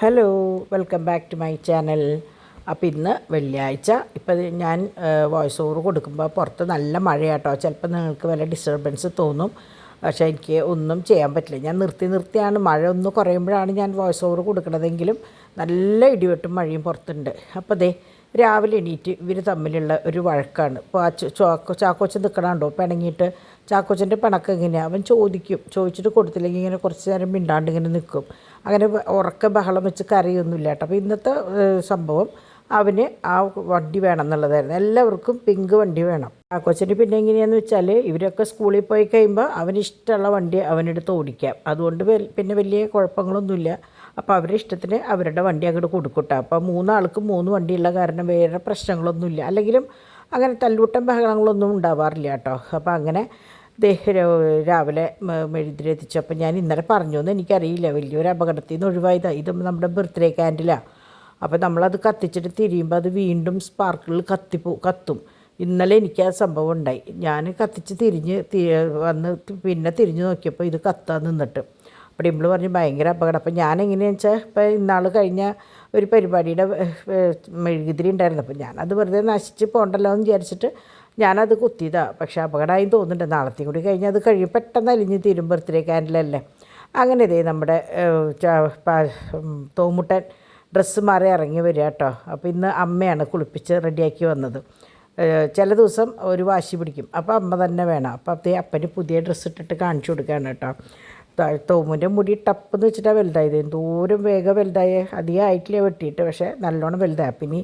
Hello, welcome back to my channel. അപ്പോൾ ഇന്ന് വെള്ളിയാഴ്ച. ഇപ്പോൾ ഞാൻ വോയിസ് ഓവർ കൊടുക്കുമ്പോൾ പുറത്ത് നല്ല മഴയാട്ടോ. ചിലപ്പോൾ നിങ്ങൾക്ക് വല്ല ഡിസ്റ്റർബൻസ് തോന്നും, പക്ഷേ എനിക്ക് ഒന്നും ചെയ്യാൻ പറ്റില്ല. ഞാൻ നിർത്തിയാണ് മഴ ഒന്ന് കുറയുമ്പോഴാണ് ഞാൻ വോയിസ് ഓവർ കൊടുക്കണതെങ്കിലും നല്ല ഇടിവെട്ടും മഴയും പുറത്തുണ്ട്. അപ്പോൾ ദേ രാവിലെ എണീറ്റ് ഇവർ തമ്മിലുള്ള ഒരു വഴക്കാണ്. ഇപ്പോൾ ചാക്കോച്ചൻ നിൽക്കണുണ്ടോ പിണങ്ങിയിട്ട്. ചാക്കോച്ചൻ്റെ പിണക്കം എങ്ങനെയാണ്, അവൻ ചോദിച്ചിട്ട് കൊടുത്തില്ലെങ്കിൽ ഇങ്ങനെ കുറച്ച് നേരം മിണ്ടാണ്ട് ഇങ്ങനെ നിൽക്കും. അങ്ങനെ ഉറക്ക ബഹളം വെച്ച് കരയൊന്നുമില്ല കേട്ടോ. അപ്പോൾ ഇന്നത്തെ സംഭവം അവന് ആ വണ്ടി വേണം എന്നുള്ളതായിരുന്നു. എല്ലാവർക്കും പിങ്ക് വണ്ടി വേണം. ചാക്കോച്ചന് പിന്നെ എങ്ങനെയാണെന്ന് വെച്ചാൽ ഇവരൊക്കെ സ്കൂളിൽ പോയി കഴിയുമ്പോൾ അവന് ഇഷ്ടമുള്ള വണ്ടി അവനെടുത്ത് ഓടിക്കാം. അതുകൊണ്ട് പിന്നെ വലിയ കുഴപ്പങ്ങളൊന്നുമില്ല. അപ്പോൾ അവരുടെ ഇഷ്ടത്തിന് അവരുടെ വണ്ടി അങ്ങോട്ട് കൊടുക്കട്ടെ. അപ്പോൾ മൂന്നാൾക്കും 3 വണ്ടിയുള്ള കാരണം വേറെ പ്രശ്നങ്ങളൊന്നുമില്ല. അല്ലെങ്കിലും അങ്ങനെ തല്ലൂട്ടം ബഹളങ്ങളൊന്നും ഉണ്ടാവാറില്ല കേട്ടോ. അപ്പോൾ അങ്ങനെ രാവിലെ മെഴുതിരെത്തിച്ചു. അപ്പോൾ ഞാൻ ഇന്നലെ പറഞ്ഞു എന്ന് എനിക്കറിയില്ല, വലിയൊരു അപകടത്തിൽ നിന്ന് ഒഴിവായതാണ്. ഇത് നമ്മുടെ ബർത്ത്ഡേ ക്യാൻഡിലാണ്. അപ്പോൾ നമ്മളത് കത്തിച്ചിട്ട് തിരിയുമ്പോൾ അത് വീണ്ടും സ്പാർക്കിൾ കത്തും. ഇന്നലെ എനിക്ക് ആ സംഭവം ഉണ്ടായി. ഞാൻ കത്തിച്ച് വന്ന് പിന്നെ തിരിഞ്ഞ് നോക്കിയപ്പോൾ ഇത് കത്താൻ നിന്നിട്ട്. അപ്പോൾ ഡിംപിൾ പറഞ്ഞ് ഭയങ്കര അപകടം. അപ്പോൾ ഞാൻ എങ്ങനെയാണെന്ന് വെച്ചാൽ ഇപ്പോൾ ഇന്നാൾ കഴിഞ്ഞ ഒരു പരിപാടിയുടെ മെഴുകുതിരി ഉണ്ടായിരുന്നു. അപ്പോൾ ഞാനത് വെറുതെ നശിച്ച് പോകണ്ടല്ലോ എന്ന് വിചാരിച്ചിട്ട് ഞാനത് കുത്തിയതാണ്. പക്ഷേ അപകടമായി തോന്നുന്നുണ്ട്. നാളത്തെയും കൂടി കഴിഞ്ഞാൽ അത് കഴിയും, പെട്ടെന്ന് അലിഞ്ഞ് തീരും. ബർത്ത്ഡേ ക്യാൻഡിലല്ലേ. അങ്ങനെ ഇതേ നമ്മുടെ തോമുട്ടൻ ഡ്രസ്സ് മാറി ഇറങ്ങി വരിക കേട്ടോ. അപ്പോൾ ഇന്ന് അമ്മയാണ് കുളിപ്പിച്ച് റെഡിയാക്കി വന്നത്. ചില ദിവസം ഒരു വാശി പിടിക്കും, അപ്പോൾ അമ്മ തന്നെ വേണം. അപ്പോൾ അപ്പന് പുതിയ ഡ്രസ്സ് ഇട്ടിട്ട് കാണിച്ചു കൊടുക്കുകയാണ് കേട്ടോ. തോമുൻ്റെ മുടി ടപ്പെന്ന് വെച്ചിട്ടാണ് വലുതായത്. എന്തോരം വേഗം വലുതായേ. അധികം ആയിട്ടില്ല വെട്ടിയിട്ട്, പക്ഷേ നല്ലോണം വലുതായി. അപ്പം ഇനി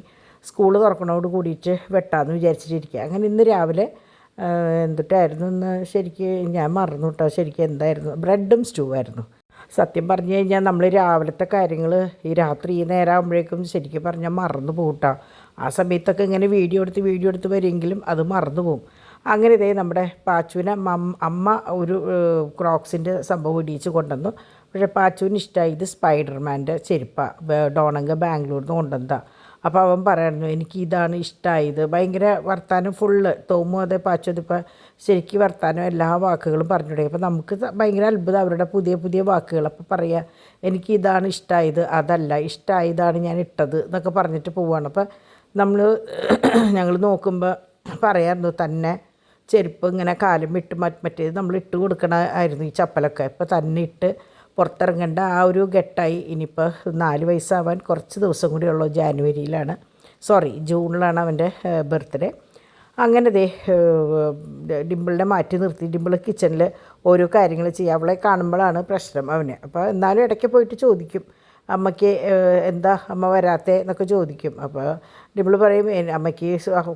സ്കൂൾ തുറക്കണോട് കൂടിയിട്ട് വെട്ടാമെന്ന് വിചാരിച്ചിട്ടിരിക്കുക. അങ്ങനെ ഇന്ന് രാവിലെ എന്തിട്ടായിരുന്നു ഇന്ന് ശരിക്ക് ഞാൻ മറന്നു കേട്ടോ. ശരിക്കും എന്തായിരുന്നു, ബ്രെഡും സ്റ്റൂ ആയിരുന്നു. സത്യം പറഞ്ഞു കഴിഞ്ഞാൽ നമ്മൾ രാവിലത്തെ കാര്യങ്ങൾ ഈ രാത്രി ഈ നേരം ആകുമ്പോഴേക്കും ശരിക്കും പറഞ്ഞാൽ മറന്നു പോകട്ടോ. ആ സമയത്തൊക്കെ ഇങ്ങനെ വീഡിയോ എടുത്ത് വരുമെങ്കിലും അത് മറന്നു പോകും. അങ്ങനെ ഇതേ നമ്മുടെ പാച്ചുവിനെ അമ്മ ഒരു ക്രോക്സിൻ്റെ സംഭവം ഇടിച്ച് കൊണ്ടുവന്നു. പക്ഷേ പാച്ചുവിന് ഇഷ്ടമായി. ഇത് സ്പൈഡർമാൻ്റെ ചെരുപ്പാണ്, ഡോണങ്ക ബാംഗ്ലൂരിൽ നിന്ന് കൊണ്ടുവന്നതാണ്. അപ്പോൾ അവൻ പറയായിരുന്നു എനിക്ക് ഇതാണ് ഇഷ്ടമായത്. ഭയങ്കര വർത്താനം ഫുള്ള്. തോമു അതെ പാച്ചു അതിപ്പോൾ ശരിക്കും വർത്താനം എല്ലാ വാക്കുകളും പറഞ്ഞു തുടങ്ങി. അപ്പോൾ നമുക്ക് ഭയങ്കര അത്ഭുതം അവരുടെ പുതിയ വാക്കുകൾ. അപ്പോൾ പറയുക എനിക്ക് ഇതാണ് ഇഷ്ടമായത്, അതല്ല ഇഷ്ടമായതാണ് ഞാൻ ഇട്ടത് എന്നൊക്കെ പറഞ്ഞിട്ട് പോവുകയാണ്. അപ്പോൾ ഞങ്ങൾ നോക്കുമ്പോൾ പറയായിരുന്നു തന്നെ ചെരുപ്പ് ഇങ്ങനെ കാലം വിട്ട് മറ്റേത് നമ്മൾ ഇട്ട് കൊടുക്കണമായിരുന്നു ഈ ചപ്പലൊക്കെ. ഇപ്പോൾ തന്നെ ഇട്ട് പുറത്തിറങ്ങേണ്ട ആ ഒരു ഘട്ടമായി. ഇനിയിപ്പോൾ 4 വയസ്സാവാൻ കുറച്ച് ദിവസം കൂടി ഉള്ളൂ. ജൂണിലാണ് അവൻ്റെ ബർത്ത്ഡേ. അങ്ങനെ ഡിംപിളിനെ മാറ്റി നിർത്തി. ഡിംപിൾ കിച്ചണിൽ ഓരോ കാര്യങ്ങൾ ചെയ്യുക. അവളെ കാണുമ്പോഴാണ് പ്രശ്നം അവന്. അപ്പോൾ എന്നാലും ഇടയ്ക്ക് പോയിട്ട് ചോദിക്കും അമ്മയ്ക്ക് എന്താ അമ്മ വരാത്തേ എന്നൊക്കെ ചോദിക്കും. അപ്പോൾ ഡിംപിൾ പറയും അമ്മയ്ക്ക്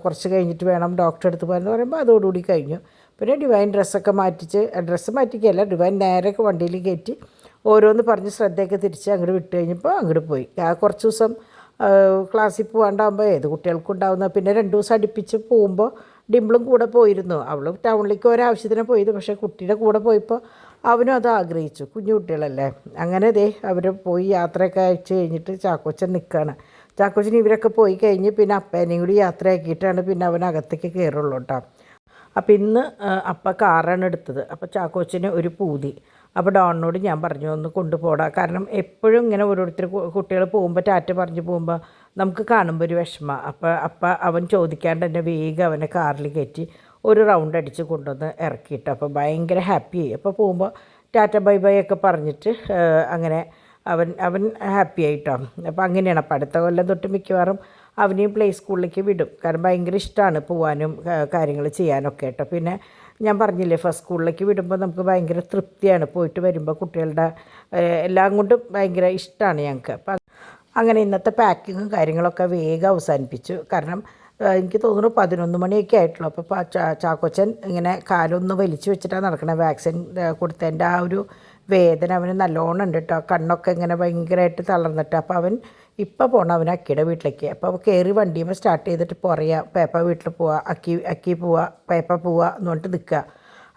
കുറച്ച് കഴിഞ്ഞിട്ട് വേണം ഡോക്ടറെ അടുത്ത് പോകാമെന്ന് പറയുമ്പോൾ അതോടുകൂടി കഴിഞ്ഞു. പിന്നെ ഡിവൈൻ ഡ്രസ്സ് മാറ്റിക്കല്ല, ഡിവൈൻ നേരെ വണ്ടിയിൽ കയറ്റി ഓരോന്ന് പറഞ്ഞ് ശ്രദ്ധയൊക്കെ തിരിച്ച് അങ്ങോട്ട് വിട്ട് കഴിഞ്ഞപ്പോൾ അങ്ങോട്ട് പോയി. കുറച്ച് ദിവസം ക്ലാസ്സിൽ പോകാണ്ടാകുമ്പോൾ ഏത് കുട്ടികൾക്കും ഉണ്ടാകുന്ന. പിന്നെ 2 ദിവസം അടുപ്പിച്ച് പോകുമ്പോൾ ഡിംപിളും കൂടെ പോയിരുന്നു. അവൾ ടൗണിലേക്ക് ഒരാവശ്യത്തിന് പോയത്, പക്ഷേ കുട്ടിയുടെ കൂടെ പോയപ്പോൾ അവനും അത് ആഗ്രഹിച്ചു. കുഞ്ഞു കുട്ടികളല്ലേ. അങ്ങനെ അവർ പോയി യാത്രയൊക്കെ അയച്ചു കഴിഞ്ഞിട്ട് ചാക്കോച്ചൻ നിൽക്കുകയാണ്. ചാക്കോച്ചൻ ഇവരൊക്കെ പോയി കഴിഞ്ഞ് പിന്നെ അപ്പേനെയും കൂടി യാത്രയാക്കിയിട്ടാണ് പിന്നെ അവനകത്തേക്ക് കയറുള്ളൂ കേട്ടോ. അപ്പോൾ ഇന്ന് അപ്പ കാറാണ് എടുത്തത്. അപ്പോൾ ചാക്കോച്ചന് ഒരു പൂതി. അപ്പോൾ ഡോണിനോട് ഞാൻ പറഞ്ഞു ഒന്ന് കൊണ്ടുപോടാ. കാരണം എപ്പോഴും ഇങ്ങനെ ഓരോരുത്തർ കുട്ടികൾ പോകുമ്പോൾ ടാറ്റ പറഞ്ഞ് പോകുമ്പോൾ നമുക്ക് കാണുമ്പോൾ ഒരു വിഷമമാണ്. അപ്പോൾ അവൻ ചോദിക്കാണ്ട് തന്നെ വേഗം അവനെ കാറിൽ കയറ്റി ഒരു റൗണ്ട് അടിച്ച് കൊണ്ടുവന്ന് ഇറക്കിയിട്ട് അപ്പോൾ ഭയങ്കര ഹാപ്പിയായി. അപ്പോൾ പോകുമ്പോൾ ടാറ്റ ബൈ ബൈ ഒക്കെ പറഞ്ഞിട്ട് അങ്ങനെ അവൻ ഹാപ്പി ആയിട്ടാണ്. അപ്പോൾ അങ്ങനെയാണ്. അപ്പോൾ അടുത്ത കൊല്ലം തൊട്ട് മിക്കവാറും അവനെയും പ്ലേ സ്കൂളിലേക്ക് വിടും. കാരണം ഭയങ്കര ഇഷ്ടമാണ് പോകാനും കാര്യങ്ങൾ ചെയ്യാനൊക്കെ കേട്ടോ. പിന്നെ ഞാൻ പറഞ്ഞില്ലേ ഫസ്റ്റ് സ്കൂളിലേക്ക് വിടുമ്പോൾ നമുക്ക് ഭയങ്കര തൃപ്തിയാണ്. പോയിട്ട് വരുമ്പോൾ കുട്ടികളുടെ എല്ലാം കൊണ്ടും ഭയങ്കര ഇഷ്ടമാണ് ഞങ്ങൾക്ക്. അപ്പം അങ്ങനെ ഇന്നത്തെ പാക്കിങ്ങും കാര്യങ്ങളൊക്കെ വേഗം അവസാനിപ്പിച്ചു. കാരണം എനിക്ക് തോന്നുന്നു 11 മണിയൊക്കെ ആയിട്ടുള്ളൂ. അപ്പോൾ ചാക്കോച്ചൻ ഇങ്ങനെ കാലൊന്ന് വലിച്ചു വെച്ചിട്ടാണ് നടക്കണത്. വാക്സിൻ കൊടുത്തതിൻ്റെ ആ ഒരു വേദന അവന് നല്ലോണം ഉണ്ട് കേട്ടോ. കണ്ണൊക്കെ ഇങ്ങനെ ഭയങ്കരമായിട്ട് തളർന്നിട്ട്. അപ്പോൾ അവൻ ഇപ്പോൾ പോകണം അവൻ അക്കിയുടെ വീട്ടിലേക്ക്. അപ്പോൾ കയറി വണ്ടിയുമ്പോൾ സ്റ്റാർട്ട് ചെയ്തിട്ട് പറയാം പേപ്പ വീട്ടിൽ പോവുക, അക്കി പോവുക, പേപ്പ പോവുക എന്ന് പറഞ്ഞിട്ട് നിൽക്കുക.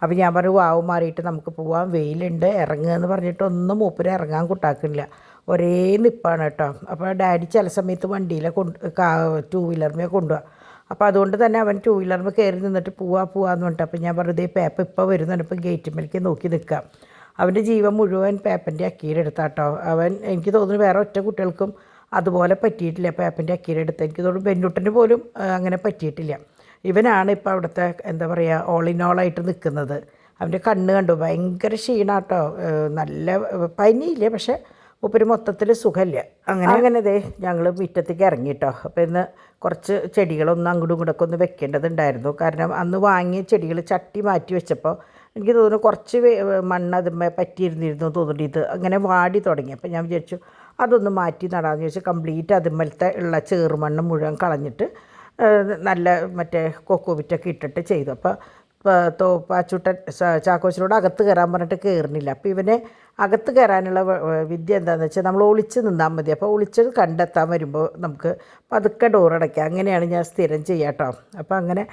അപ്പോൾ ഞാൻ പറഞ്ഞു വാവ് മാറിയിട്ട് നമുക്ക് പോവാം, വെയിലുണ്ട് ഇറങ്ങുക എന്ന് പറഞ്ഞിട്ടൊന്നും മൂപ്പര് ഇറങ്ങാൻ കൂട്ടാക്കില്ല. ഒരേ നിപ്പാണ് കേട്ടോ. അപ്പോൾ ഡാഡി ചില സമയത്ത് വണ്ടിയിലെ 2 വീലറിനെ കൊണ്ടുപോകുക. അപ്പോൾ അതുകൊണ്ട് തന്നെ അവൻ 2 വീലറിൽ കയറി നിന്നിട്ട് പോവാന്ന് പറഞ്ഞിട്ട്. അപ്പോൾ ഞാൻ പറഞ്ഞു പേപ്പ ഇപ്പോൾ വരുന്നുണ്ട്, ഇപ്പം ഗേറ്റിന്മേലേക്ക് നോക്കി നിൽക്കാം. അവൻ്റെ ജീവൻ മുഴുവൻ പേപ്പൻ്റെ അക്കീടെ എടുത്താട്ടോ. അവൻ എനിക്ക് തോന്നുന്നു വേറെ ഒറ്റ കുട്ടികൾക്കും അതുപോലെ പറ്റിയിട്ടില്ല. പേപ്പൻ്റെ അക്കീടെ എടുത്ത് എനിക്ക് തോന്നുന്നു ബെന്നുട്ടന് പോലും അങ്ങനെ പറ്റിയിട്ടില്ല. ഇവനാണ് ഇപ്പോൾ അവിടുത്തെ എന്താ പറയുക ഓൾ ഇൻ ഓളായിട്ട് നിൽക്കുന്നത്. അവൻ്റെ കണ്ണ് കണ്ടു ഭയങ്കര ക്ഷീണാട്ടോ. നല്ല പനിയില്ല, പക്ഷേ മൂപ്പര് മൊത്തത്തിൽ സുഖമില്ല. അങ്ങനെ ഞങ്ങൾ മുറ്റത്തേക്ക് ഇറങ്ങിയിട്ടോ. അപ്പോൾ ഇന്ന് കുറച്ച് ചെടികളൊന്നും അങ്ങോട്ടും ഇങ്ങോട്ടൊക്കെ ഒന്ന് വെക്കേണ്ടതുണ്ടായിരുന്നു. കാരണം അന്ന് വാങ്ങിയ ചെടികൾ ചട്ടി മാറ്റി വെച്ചപ്പോൾ എനിക്ക് തോന്നുന്നു കുറച്ച് മണ്ണ് അതുമ്മേ പറ്റിയിരുന്നിരുന്നു തോന്നുന്നു. ഇത് അങ്ങനെ വാടി തുടങ്ങി. അപ്പോൾ ഞാൻ വിചാരിച്ചു അതൊന്ന് മാറ്റി നടാമെന്ന് ചോദിച്ചാൽ കംപ്ലീറ്റ് അതുമ്മലത്തെ ഉള്ള ചേറുമണ്ണ് മുഴുവൻ കളഞ്ഞിട്ട് നല്ല മറ്റേ കൊക്കോവിറ്റൊക്കെ ഇട്ടിട്ട് ചെയ്തു. അപ്പോൾ പാച്ചൂട്ടൻ ചാക്കോച്ചനോട് അകത്ത് കയറാൻ പറഞ്ഞിട്ട് കയറുന്നില്ല. അപ്പോൾ ഇവനെ അകത്ത് കയറാനുള്ള വിദ്യ എന്താണെന്ന് വെച്ചാൽ നമ്മൾ ഒളിച്ച് നിന്നാൽ മതി. അപ്പോൾ ഒളിച്ചത് കണ്ടെത്താൻ വരുമ്പോൾ നമുക്ക് പതുക്കെ ഡോറടയ്ക്കാം. അങ്ങനെയാണ് ഞാൻ സ്ഥിരം ചെയ്യാം കേട്ടോ. അപ്പോൾ അങ്ങനെ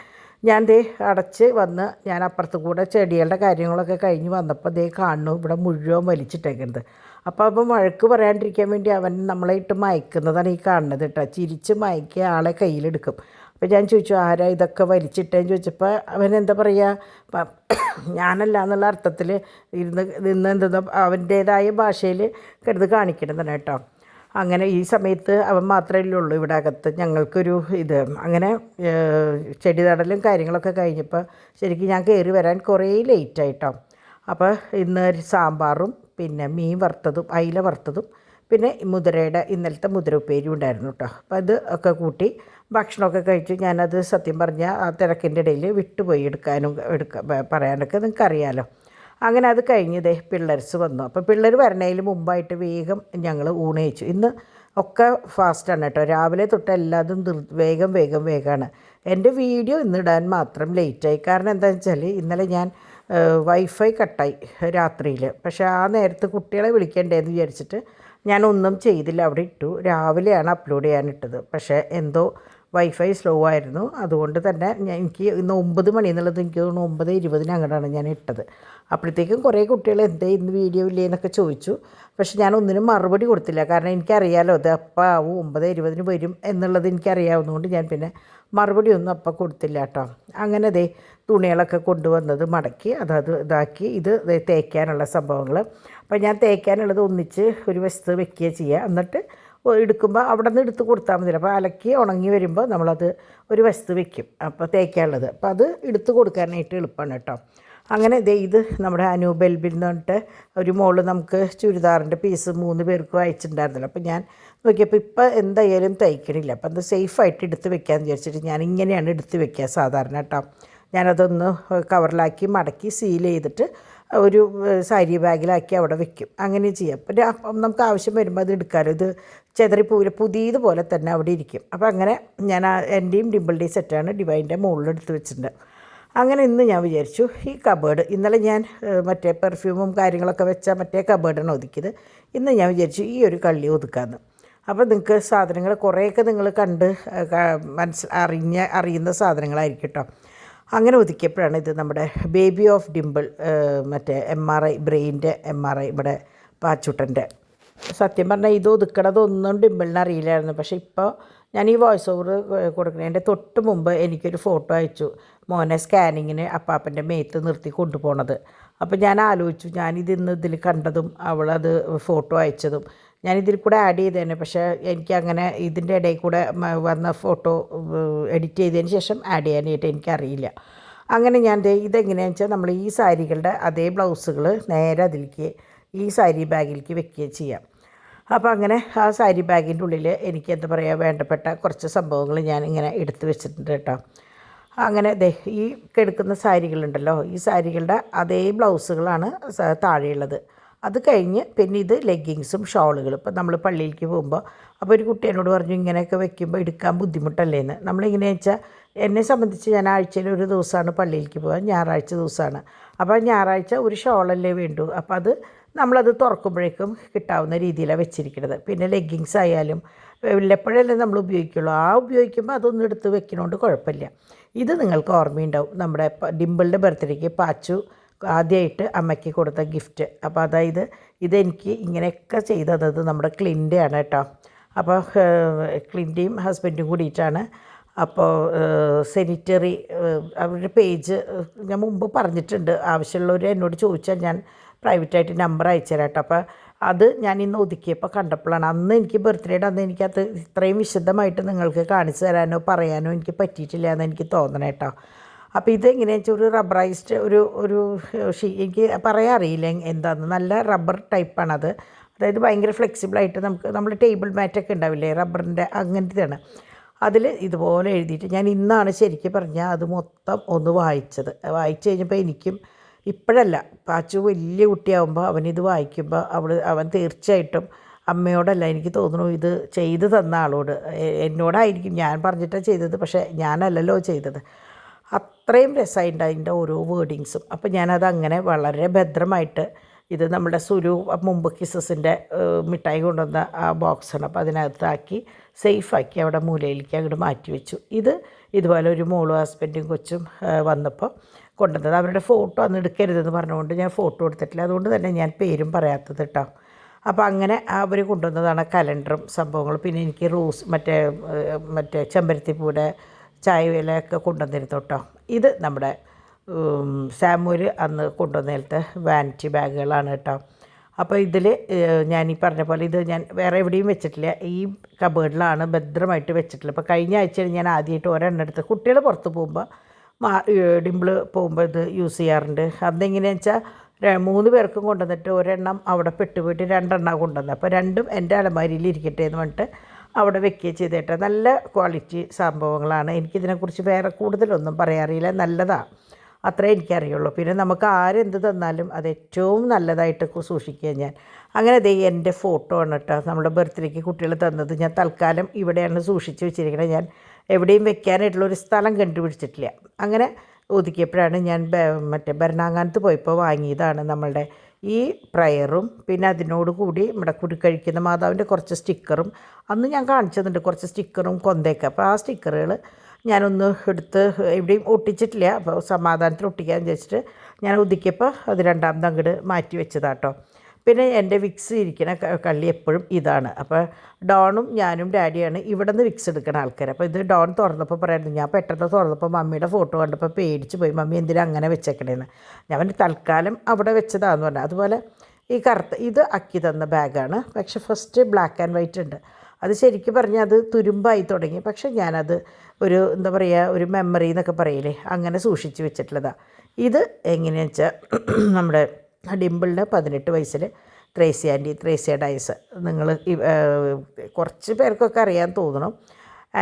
ഞാൻ അടച്ച് വന്ന് ഞാൻ അപ്പുറത്ത് കൂടെ ചെടികളുടെ കാര്യങ്ങളൊക്കെ കഴിഞ്ഞ് വന്നപ്പോൾ കാണുന്നു ഇവിടെ മുഴുവൻ വലിച്ചിട്ടേക്കുന്നത്. അപ്പോൾ വഴക്ക് പറയാണ്ടിരിക്കാൻ വേണ്ടി അവൻ നമ്മളെ ഇട്ട് മയക്കുന്നതാണ് ഈ കാണുന്നത് കേട്ടോ. ചിരിച്ച് മയക്കി ആളെ കയ്യിലെടുക്കും. അപ്പോൾ ഞാൻ ചോദിച്ചു ആരാ ഇതൊക്കെ വലിച്ചിട്ടേന്ന് ചോദിച്ചപ്പോൾ അവൻ എന്താ പറയുക ഞാനല്ല എന്നുള്ള അർത്ഥത്തിൽ നിന്ന് എന്താ അവൻ്റേതായ ഭാഷയിൽ കിടന്ന് കാണിക്കണതാണ് കേട്ടോ. അങ്ങനെ ഈ സമയത്ത് അവൻ മാത്രമേ ഉള്ളൂ ഇവിടെ അകത്ത്. ഞങ്ങൾക്കൊരു ഇത് അങ്ങനെ ചെടി നടലും കാര്യങ്ങളൊക്കെ കഴിഞ്ഞപ്പോൾ ശരിക്കും ഞാൻ കയറി വരാൻ കുറേ ലേറ്റായിട്ടോ. അപ്പോൾ ഇന്ന് സാമ്പാറും പിന്നെ മീൻ വറുത്തതും അയില വറുത്തതും പിന്നെ മുതിരയുടെ ഇന്നലത്തെ മുതിര ഉപ്പേരി ഉണ്ടായിരുന്നു കേട്ടോ. അപ്പോൾ അത് ഒക്കെ കൂട്ടി ഭക്ഷണമൊക്കെ കഴിച്ച് ഞാനത് സത്യം പറഞ്ഞാൽ ആ തിരക്കിൻ്റെ ഇടയിൽ വിട്ടുപോയി പറയാനൊക്കെ നിങ്ങൾക്കറിയാമല്ലോ. അങ്ങനെ അത് കഴിഞ്ഞ് പിള്ളേർസ് വന്നു. അപ്പോൾ പിള്ളേർ വരണതിന് മുമ്പായിട്ട് വേഗം ഞങ്ങൾ ഊണ് കഴിച്ചു. ഇന്ന് ഒക്കെ ഫാസ്റ്റാണ് കേട്ടോ. രാവിലെ തൊട്ട് എല്ലാതും വേഗമാണ്. എൻ്റെ വീഡിയോ ഇന്നിടാൻ മാത്രം ലേറ്റായി. കാരണം എന്താണെന്ന് വെച്ചാൽ ഇന്നലെ ഞാൻ വൈഫൈ കട്ടായി രാത്രിയിൽ. പക്ഷേ ആ നേരത്ത് കുട്ടികളെ വിളിക്കേണ്ടതെന്ന് വിചാരിച്ചിട്ട് ഞാനൊന്നും ചെയ്തില്ല, അവിടെ ഇട്ടു. രാവിലെയാണ് അപ്ലോഡ് ചെയ്യാനിട്ടത്. പക്ഷേ എന്തോ വൈഫൈ സ്ലോ ആയിരുന്നു. അതുകൊണ്ട് തന്നെ എനിക്ക് ഇന്ന് 9 മണി എന്നുള്ളത് എനിക്ക് തോന്നുന്നു 9:20 അങ്ങോട്ടാണ് ഞാൻ ഇട്ടത്. അപ്പോഴത്തേക്കും കുറേ കുട്ടികൾ എന്തേ ഇന്ന് വീഡിയോ ഇല്ലേ എന്നൊക്കെ ചോദിച്ചു. പക്ഷെ ഞാൻ ഒന്നിനും മറുപടി കൊടുത്തില്ല. കാരണം എനിക്കറിയാമല്ലോ അത് അപ്പം ആവും 9:20 വരും എന്നുള്ളത് എനിക്കറിയാവുന്നതുകൊണ്ട് ഞാൻ പിന്നെ മറുപടി ഒന്നും അപ്പം കൊടുത്തില്ല കേട്ടോ. അങ്ങനെ തുണികളൊക്കെ കൊണ്ടുവന്നത് മടക്കി ഇതാക്കി ഇത് തേക്കാനുള്ള സംഭവങ്ങൾ. അപ്പോൾ ഞാൻ തേക്കാനുള്ളത് ഒന്നിച്ച് ഒരു വശത്ത് വെക്കുക ചെയ്യുക. എന്നിട്ട് എടുക്കുമ്പോൾ അവിടെ നിന്ന് എടുത്ത് കൊടുത്താൽ മതി. അപ്പോൾ അലക്കി ഉണങ്ങി വരുമ്പോൾ നമ്മളത് ഒരു വശത്ത് വെക്കും അപ്പോൾ തേക്കാനുള്ളത്. അപ്പോൾ അത് എടുത്ത് കൊടുക്കാനായിട്ട് എളുപ്പമാണ് കേട്ടോ. അങ്ങനെ ഇത് നമ്മുടെ ബെൽബിൽ എന്ന് പറഞ്ഞിട്ട് ഒരു മോള് നമുക്ക് ചുരിദാറിൻ്റെ പീസ് 3 പേർക്ക് അയച്ചിട്ടുണ്ടായിരുന്നല്ലോ. അപ്പോൾ ഞാൻ നോക്കിയപ്പോൾ ഇപ്പോൾ എന്തായാലും തയ്ക്കണില്ല. അപ്പോൾ അത് സേഫായിട്ട് എടുത്ത് വെക്കാമെന്ന് വിചാരിച്ചിട്ട് ഞാൻ ഇങ്ങനെയാണ് എടുത്ത് വെക്കുക സാധാരണ കേട്ടോ. ഞാനതൊന്ന് കവറിലാക്കി മടക്കി സീൽ ചെയ്തിട്ട് ഒരു സാരി ബാഗിലാക്കി അവിടെ വെക്കും. അങ്ങനെ ചെയ്യാം. പിന്നെ അപ്പം നമുക്ക് ആവശ്യം വരുമ്പോൾ അത് എടുക്കാമല്ലോ. ഇത് ചെതറിപ്പൂവിൽ പുതിയതുപോലെ തന്നെ അവിടെ ഇരിക്കും. അപ്പോൾ അങ്ങനെ ഞാൻ എൻ്റെയും ഡിമ്പിളുടെയും സെറ്റാണ് ഡിവൈൻ്റെ മുകളിലെടുത്ത് വെച്ചിട്ടുണ്ട്. അങ്ങനെ ഇന്ന് ഞാൻ വിചാരിച്ചു ഈ കബേർഡ് ഇന്നലെ ഞാൻ മറ്റേ പെർഫ്യൂമും കാര്യങ്ങളൊക്കെ വെച്ചാൽ മറ്റേ കബേർഡാണ് ഒതുക്കിയത്. ഇന്ന് ഞാൻ വിചാരിച്ചു ഈ ഒരു കള്ളി ഒതുക്കാമെന്ന്. അപ്പോൾ നിങ്ങൾക്ക് സാധനങ്ങൾ കുറേയൊക്കെ നിങ്ങൾ കണ്ട് അറിയുന്ന സാധനങ്ങളായിരിക്കും കേട്ടോ. അങ്ങനെ ഒതുക്കിയപ്പോഴാണ് ഇത് നമ്മുടെ ബേബി ഓഫ് ഡിംപിൾ മറ്റേ MRI ബ്രെയിൻ്റെ MRI ഇവിടെ പാച്ചുട്ടൻ്റെ. സത്യം പറഞ്ഞാൽ ഇത് ഒതുക്കണതൊന്നും ഡിംപിളിന് അറിയില്ലായിരുന്നു. പക്ഷേ ഇപ്പോൾ ഞാൻ ഈ വോയിസ് ഓവർ കൊടുക്കുന്നതിൻ്റെ തൊട്ട് മുമ്പ് എനിക്കൊരു ഫോട്ടോ അയച്ചു മോനെ സ്കാനിങ്ങിന് അപ്പാപ്പൻ്റെ മേത്ത് നിർത്തി കൊണ്ടുപോകണത്. അപ്പോൾ ഞാൻ ആലോചിച്ചു ഇതിൽ കണ്ടതും അവളത് ഫോട്ടോ അയച്ചതും ഞാനിതിൽ കൂടെ ആഡ് ചെയ്തേനെ. പക്ഷേ എനിക്കങ്ങനെ ഇതിൻ്റെ ഇടയിൽ കൂടെ വന്ന ഫോട്ടോ എഡിറ്റ് ചെയ്തതിന് ശേഷം ആഡ് ചെയ്യാനായിട്ട് എനിക്കറിയില്ല. അങ്ങനെ ഞാൻ ഇതെങ്ങനെയാണെന്ന് വെച്ചാൽ നമ്മൾ ഈ സാരികളുടെ അതേ ബ്ലൗസുകൾ നേരെ അതിലേക്ക് ഈ സാരി ബാഗിലേക്ക് വെക്കുകയും ചെയ്യാം. അപ്പോൾ അങ്ങനെ ആ സാരി ബാഗിൻ്റെ ഉള്ളിൽ എനിക്ക് എന്താ പറയുക വേണ്ടപ്പെട്ട കുറച്ച് സംഭവങ്ങൾ ഞാൻ ഇങ്ങനെ എടുത്ത് വെച്ചിട്ടുണ്ട് കേട്ടോ. അങ്ങനെ ഈ എടുക്കുന്ന സാരികളുണ്ടല്ലോ, ഈ സാരികളുടെ അതേ ബ്ലൗസുകളാണ് താഴെയുള്ളത്. അത് കഴിഞ്ഞ് പിന്നെ ഇത് ലെഗിങ്സും ഷോളുകളും. ഇപ്പോൾ നമ്മൾ പള്ളിയിലേക്ക് പോകുമ്പോൾ അപ്പോൾ ഒരു കുട്ടി എന്നോട് പറഞ്ഞു ഇങ്ങനെയൊക്കെ വെക്കുമ്പോൾ എടുക്കാൻ ബുദ്ധിമുട്ടല്ലേ എന്ന്. നമ്മളിങ്ങനെയാണെന്ന് വെച്ചാൽ എന്നെ സംബന്ധിച്ച് ഞാൻ ആഴ്ചയിൽ ഒരു ദിവസമാണ് പള്ളിയിലേക്ക് പോകുക, ഞായറാഴ്ച ദിവസമാണ്. അപ്പോൾ ഞായറാഴ്ച ഒരു ഷോളല്ലേ വേണ്ടൂ. അപ്പോൾ അത് നമ്മളത് തുറക്കുമ്പോഴേക്കും കിട്ടാവുന്ന രീതിയിലാണ് വെച്ചിരിക്കുന്നത്. പിന്നെ ലെഗിങ്സ് ആയാലും വല്ലപ്പോഴല്ലേ നമ്മൾ ഉപയോഗിക്കുള്ളൂ. ഉപയോഗിക്കുമ്പോൾ അതൊന്നും എടുത്ത് വെക്കണോണ്ട് കുഴപ്പമില്ല. ഇത് നിങ്ങൾക്ക് ഓർമ്മയുണ്ടാവും, നമ്മുടെ ഡിംപിളിൻ്റെ ബർത്ത്ഡേക്ക് പാച്ചു ആദ്യമായിട്ട് അമ്മയ്ക്ക് കൊടുത്ത ഗിഫ്റ്റ്. അപ്പോൾ അതായത് ഇതെനിക്ക് ഇങ്ങനെയൊക്കെ ചെയ്തത് നമ്മുടെ ക്ലിൻ്റെയാണ് കേട്ടോ. അപ്പോൾ ക്ലിൻ്റെയും ഹസ്ബൻഡും കൂടിയിട്ടാണ്. അപ്പോൾ സെനിറ്ററി അവരുടെ പേജ് ഞാൻ മുമ്പ് പറഞ്ഞിട്ടുണ്ട്. ആവശ്യമുള്ളവർ എന്നോട് ചോദിച്ചാൽ ഞാൻ പ്രൈവറ്റായിട്ട് നമ്പർ അയച്ചു തരാം കേട്ടോ. അപ്പോൾ അത് ഞാൻ ഇന്ന് ഒതുക്കിയപ്പോൾ കണ്ടപ്പോഴാണ്, അന്ന് എനിക്ക് ബർത്ത്ഡേയുടെ അന്ന് എനിക്കത് ഇത്രയും വിശദമായിട്ട് നിങ്ങൾക്ക് കാണിച്ചു തരാനോ പറയാനോ എനിക്ക് പറ്റിയിട്ടില്ല എന്ന് എനിക്ക് തോന്നണം കേട്ടോ. അപ്പോൾ ഇതെങ്ങനെയാണെന്ന് വെച്ചാൽ ഒരു റബ്ബറൈസ്ഡ് ഒരു എനിക്ക് പറയാൻ അറിയില്ല എന്താണെന്ന്. നല്ല റബ്ബർ ടൈപ്പാണത്. അതായത് ഭയങ്കര ഫ്ലെക്സിബിളായിട്ട് നമ്മൾ ടേബിൾ മാറ്റൊക്കെ ഉണ്ടാവില്ലേ റബ്ബറിൻ്റെ, അങ്ങനത്തെയാണ്. അതിൽ ഇതുപോലെ എഴുതിയിട്ട് ഞാൻ ഇന്നാണ് ശരിക്കും പറഞ്ഞാൽ അത് മൊത്തം ഒന്ന് വായിച്ചത്. വായിച്ചു കഴിഞ്ഞപ്പോൾ എനിക്കും ഇപ്പോഴല്ല, പാച്ചു വലിയ കുട്ടിയാകുമ്പോൾ അവനിത് വായിക്കുമ്പോൾ അവൻ തീർച്ചയായിട്ടും അമ്മയോടല്ല എനിക്ക് തോന്നുന്നു ഇത് ചെയ്തു തന്ന ആളോട്, എന്നോടായിരിക്കും, ഞാൻ പറഞ്ഞിട്ടാണ് ചെയ്തത്, പക്ഷേ ഞാനല്ലല്ലോ ചെയ്തത്. അത്രയും രസമായിട്ട് അതിൻ്റെ ഓരോ വേർഡിങ്സും. അപ്പോൾ ഞാനത് അങ്ങനെ വളരെ ഭദ്രമായിട്ട്, ഇത് നമ്മുടെ സുരു മുമ്പ് കിസസിൻ്റെ മിഠായി കൊണ്ടുവന്ന ആ ബോക്സാണ്. അപ്പോൾ അതിനകത്താക്കി സേഫാക്കി അവിടെ മൂലയിലേക്ക് അങ്ങോട്ട് മാറ്റി വെച്ചു. ഇതുപോലെ ഒരു മോളും ഹസ്ബൻഡും കൊച്ചും വന്നപ്പോൾ കൊണ്ടുവന്നത്. അവരുടെ ഫോട്ടോ അന്ന് എടുക്കരുതെന്ന് പറഞ്ഞുകൊണ്ട് ഞാൻ ഫോട്ടോ എടുത്തിട്ടില്ല, അതുകൊണ്ട് തന്നെ ഞാൻ പേരും പറയാത്തത് കേട്ടോ. അപ്പോൾ അങ്ങനെ അവർ കൊണ്ടുവന്നതാണ് കലണ്ടറും സംഭവങ്ങളും. പിന്നെ എനിക്ക് മറ്റേ ചെമ്പരത്തിപ്പൂടെ ചായയിലൊക്കെ കൊണ്ടുവന്നിരുന്നു കേട്ടോ. ഇത് നമ്മുടെ സാമുവൽ അന്ന് കൊണ്ടുവന്നേലത്തെ വാനിറ്റി ബാഗുകളാണ് കേട്ടോ. അപ്പോൾ ഇതിൽ ഞാൻ ഈ പറഞ്ഞ പോലെ ഇത് ഞാൻ വേറെ എവിടെയും വെച്ചിട്ടില്ല, ഈ കബേർഡിലാണ് ഭദ്രമായിട്ട് വെച്ചിട്ടുള്ളത്. അപ്പോൾ കഴിഞ്ഞ ആഴ്ചയിൽ ഞാൻ ആദ്യമായിട്ട് ഒരെണ്ണം എടുത്ത് കുട്ടികൾ പുറത്ത് പോകുമ്പോൾ ഡിംപിൾ പോകുമ്പോൾ ഇത് യൂസ് ചെയ്യാറുണ്ട്. അതെങ്ങനെയാണെന്ന് വെച്ചാൽ 3 പേർക്കും കൊണ്ടുവന്നിട്ട് ഒരെണ്ണം അവിടെ പെട്ടുപോയിട്ട് 2 എണ്ണം കൊണ്ടുവന്നത്. അപ്പോൾ 2ഉം എൻ്റെ അലമാരിയിൽ ഇരിക്കട്ടെ എന്ന് പറഞ്ഞിട്ട് അവിടെ വെക്കുകയും ചെയ്തിട്ട് നല്ല ക്വാളിറ്റി സംഭവങ്ങളാണ്. എനിക്കിതിനെക്കുറിച്ച് വേറെ കൂടുതലൊന്നും പറയാറില്ല, നല്ലതാണ്, അത്രേ എനിക്കറിയുള്ളൂ. പിന്നെ നമുക്ക് ആരെന്ത് തന്നാലും അത് ഏറ്റവും നല്ലതായിട്ട് സൂക്ഷിക്കുക ഞാൻ. അങ്ങനെ ദേ എൻ്റെ ഫോട്ടോ ആണ് കേട്ടോ, നമ്മുടെ ബർത്ത്ഡേക്ക് കുട്ടികൾ തന്നത്. ഞാൻ തൽക്കാലം ഇവിടെയാണ് സൂക്ഷിച്ച് വെച്ചിരിക്കുന്നത്. ഞാൻ എവിടെയും വെക്കാനായിട്ടുള്ളൊരു സ്ഥലം കണ്ടുപിടിച്ചിട്ടില്ല. അങ്ങനെ ഒതുക്കിയപ്പോഴാണ് ഞാൻ ഭരണാങ്ങാനത്ത് പോയപ്പോൾ വാങ്ങിയതാണ് നമ്മളുടെ ഈ പ്രയറും, പിന്നെ അതിനോട് കൂടി നമ്മുടെ കുടിക്കഴിക്കുന്ന മാതാവിൻ്റെ കുറച്ച് സ്റ്റിക്കറും അന്ന് ഞാൻ കാണിച്ചതുണ്ട്, കുറച്ച് സ്റ്റിക്കറും കൊന്തയൊക്കെ. അപ്പോൾ ആ സ്റ്റിക്കറുകൾ ഞാനൊന്ന് എടുത്ത് എവിടെയും ഒട്ടിച്ചിട്ടില്ല, അപ്പോൾ സമാധാനത്തിൽ ഒട്ടിക്കാൻ വിചാരിച്ചിട്ട് ഞാൻ ഒതുക്കിയപ്പോൾ അത് രണ്ടാമത് അങ്ങോട്ട് മാറ്റി വെച്ചതാട്ടോ. പിന്നെ എൻ്റെ വിക്സ് ഇരിക്കുന്ന കള്ളി എപ്പോഴും ഇതാണ്. അപ്പോൾ ഡോണും ഞാനും ഡാഡിയാണ് ഇവിടെ നിന്ന് വിക്സ് എടുക്കുന്ന ആൾക്കാർ. അപ്പോൾ ഇത് ഡോൺ തുറന്നപ്പോൾ പറയായിരുന്നു, ഞാൻ പെട്ടെന്ന് തുറന്നപ്പോൾ മമ്മിയുടെ ഫോട്ടോ കണ്ടപ്പോൾ പേടിച്ച് പോയി, മമ്മി എന്തിനാ അങ്ങനെ വെച്ചേക്കണേന്ന്. ഞാൻ തൽക്കാലം അവിടെ വെച്ചതാന്ന് പറഞ്ഞു. അതുപോലെ ഈ ഇത് അക്കി തന്ന ബാഗാണ്, പക്ഷേ ഫസ്റ്റ് ബ്ലാക്ക് ആൻഡ് വൈറ്റ് ഉണ്ട്. അത് ശരിക്കും പറഞ്ഞാൽ അത് തുരുമ്പായി തുടങ്ങി, പക്ഷേ ഞാനത് ഒരു എന്താ പറയുക, ഒരു മെമ്മറി എന്നൊക്കെ പറയില്ലേ, അങ്ങനെ സൂക്ഷിച്ച് വെച്ചിട്ടുള്ളതാണ്. ഇത് എങ്ങനെയാണെന്ന് വെച്ചാൽ നമ്മുടെ ഡിംപിളിന് 18 വയസ്സിൽ ത്രേസ്യ ഡയസ്, നിങ്ങൾ കുറച്ച് പേർക്കൊക്കെ അറിയാൻ തോന്നണം.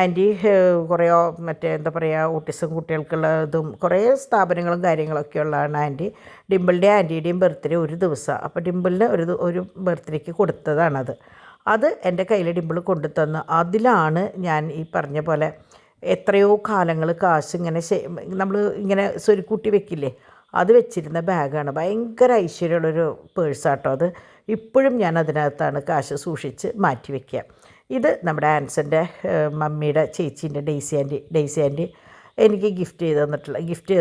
ആൻറ്റി കുറേ എന്താ പറയുക ഓട്ടിസം കുട്ടികൾക്കുള്ള ഇതും കുറേ സ്ഥാപനങ്ങളും കാര്യങ്ങളൊക്കെ ഉള്ളതാണ് ആൻറ്റി. ആൻറ്റിയുടെയും ബർത്ത്ഡേ ഒരു ദിവസമാണ്. അപ്പോൾ ഡിംപിളിന് ഒരു ബർത്ത്ഡേക്ക് കൊടുത്തതാണത്. അത് എൻ്റെ കയ്യിൽ ഡിംപിൾ കൊണ്ടു തന്നു. അതിലാണ് ഞാൻ ഈ പറഞ്ഞ പോലെ എത്രയോ കാലങ്ങൾ കാശ് ഇങ്ങനെ നമ്മൾ ഇങ്ങനെ സ്വരുക്കൂട്ടി വെക്കില്ലേ, അത് വെച്ചിരുന്ന ബാഗാണ്. ഭയങ്കര ഐശ്വര്യമുള്ളൊരു പേഴ്സാട്ടോ അത്. ഇപ്പോഴും ഞാൻ അതിനകത്താണ് കാശ് സൂക്ഷിച്ച് മാറ്റി വയ്ക്കുക. ഇത് നമ്മുടെ ആൻസൻ്റെ മമ്മിയുടെ ചേച്ചീൻ്റെ ഡെയ്സി ആൻറ്റി എനിക്ക് ഗിഫ്റ്റ്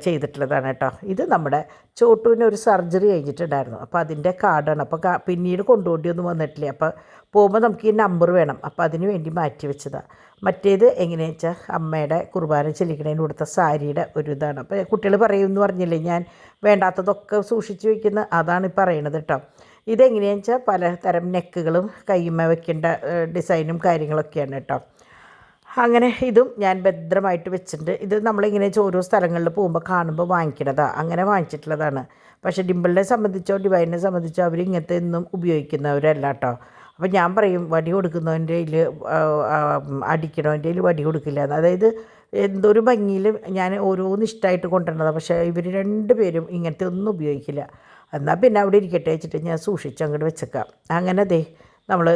ചെയ്തിട്ടുള്ളതാണ് കേട്ടോ. ഇത് നമ്മുടെ ചോട്ടുവിന് ഒരു സർജറി കഴിഞ്ഞിട്ടുണ്ടായിരുന്നു, അപ്പോൾ അതിൻ്റെ കാർഡാണ്. അപ്പോൾ പിന്നീട് കൊണ്ടുപോണ്ടിയൊന്നും വന്നിട്ടില്ല. അപ്പോൾ പോകുമ്പോൾ നമുക്ക് ഈ നമ്പർ വേണം, അപ്പോൾ അതിന് വേണ്ടി മാറ്റി വെച്ചതാണ്. മറ്റേത് എങ്ങനെയാണെന്ന് വെച്ചാൽ അമ്മയുടെ കുർബാന ചെല്ലിക്കണതിന് കൊടുത്ത സാരിയുടെ ഒരു ഇതാണ്. അപ്പോൾ കുട്ടികൾ പറയുമെന്ന് പറഞ്ഞില്ലേ ഞാൻ വേണ്ടാത്തതൊക്കെ സൂക്ഷിച്ച് വയ്ക്കുന്ന, അതാണ് ഈ പറയണത് കേട്ടോ. ഇതെങ്ങനെയാണെന്ന് വെച്ചാൽ പലതരം നെക്കുകളും കൈമ വെക്കേണ്ട ഡിസൈനും കാര്യങ്ങളൊക്കെയാണ് കേട്ടോ. അങ്ങനെ ഇതും ഞാൻ ഭദ്രമായിട്ട് വെച്ചിട്ടുണ്ട്. ഇത് നമ്മളിങ്ങനെ ഓരോ സ്ഥലങ്ങളിൽ പോകുമ്പോൾ കാണുമ്പോൾ വാങ്ങിക്കണതാണ്, അങ്ങനെ വാങ്ങിച്ചിട്ടുള്ളതാണ്. പക്ഷേ ഡിംപിളിനെ സംബന്ധിച്ചോ ഡിവൈനെ സംബന്ധിച്ചോ അവർ ഇങ്ങനത്തെ ഒന്നും ഉപയോഗിക്കുന്നവരല്ല കേട്ടോ. അപ്പോൾ ഞാൻ പറയും വടി കൊടുക്കുന്നവൻ്റെ കയ്യിൽ അടിക്കണവൻ്റെ കയ്യിൽ വടി കൊടുക്കില്ല എന്ന്. അതായത് എന്തൊരു ഭംഗിയിൽ ഞാൻ ഓരോന്ന് ഇഷ്ടമായിട്ട് കൊണ്ടുവരണതാണ്, പക്ഷേ ഇവർ 2 പേരും ഇങ്ങനത്തെ ഒന്നും ഉപയോഗിക്കില്ല. എന്നാൽ പിന്നെ അവിടെ ഇരിക്കട്ടെ വെച്ചിട്ട് ഞാൻ സൂക്ഷിച്ച് അങ്ങോട്ട് വെച്ചേക്കാം. അങ്ങനെ നമ്മൾ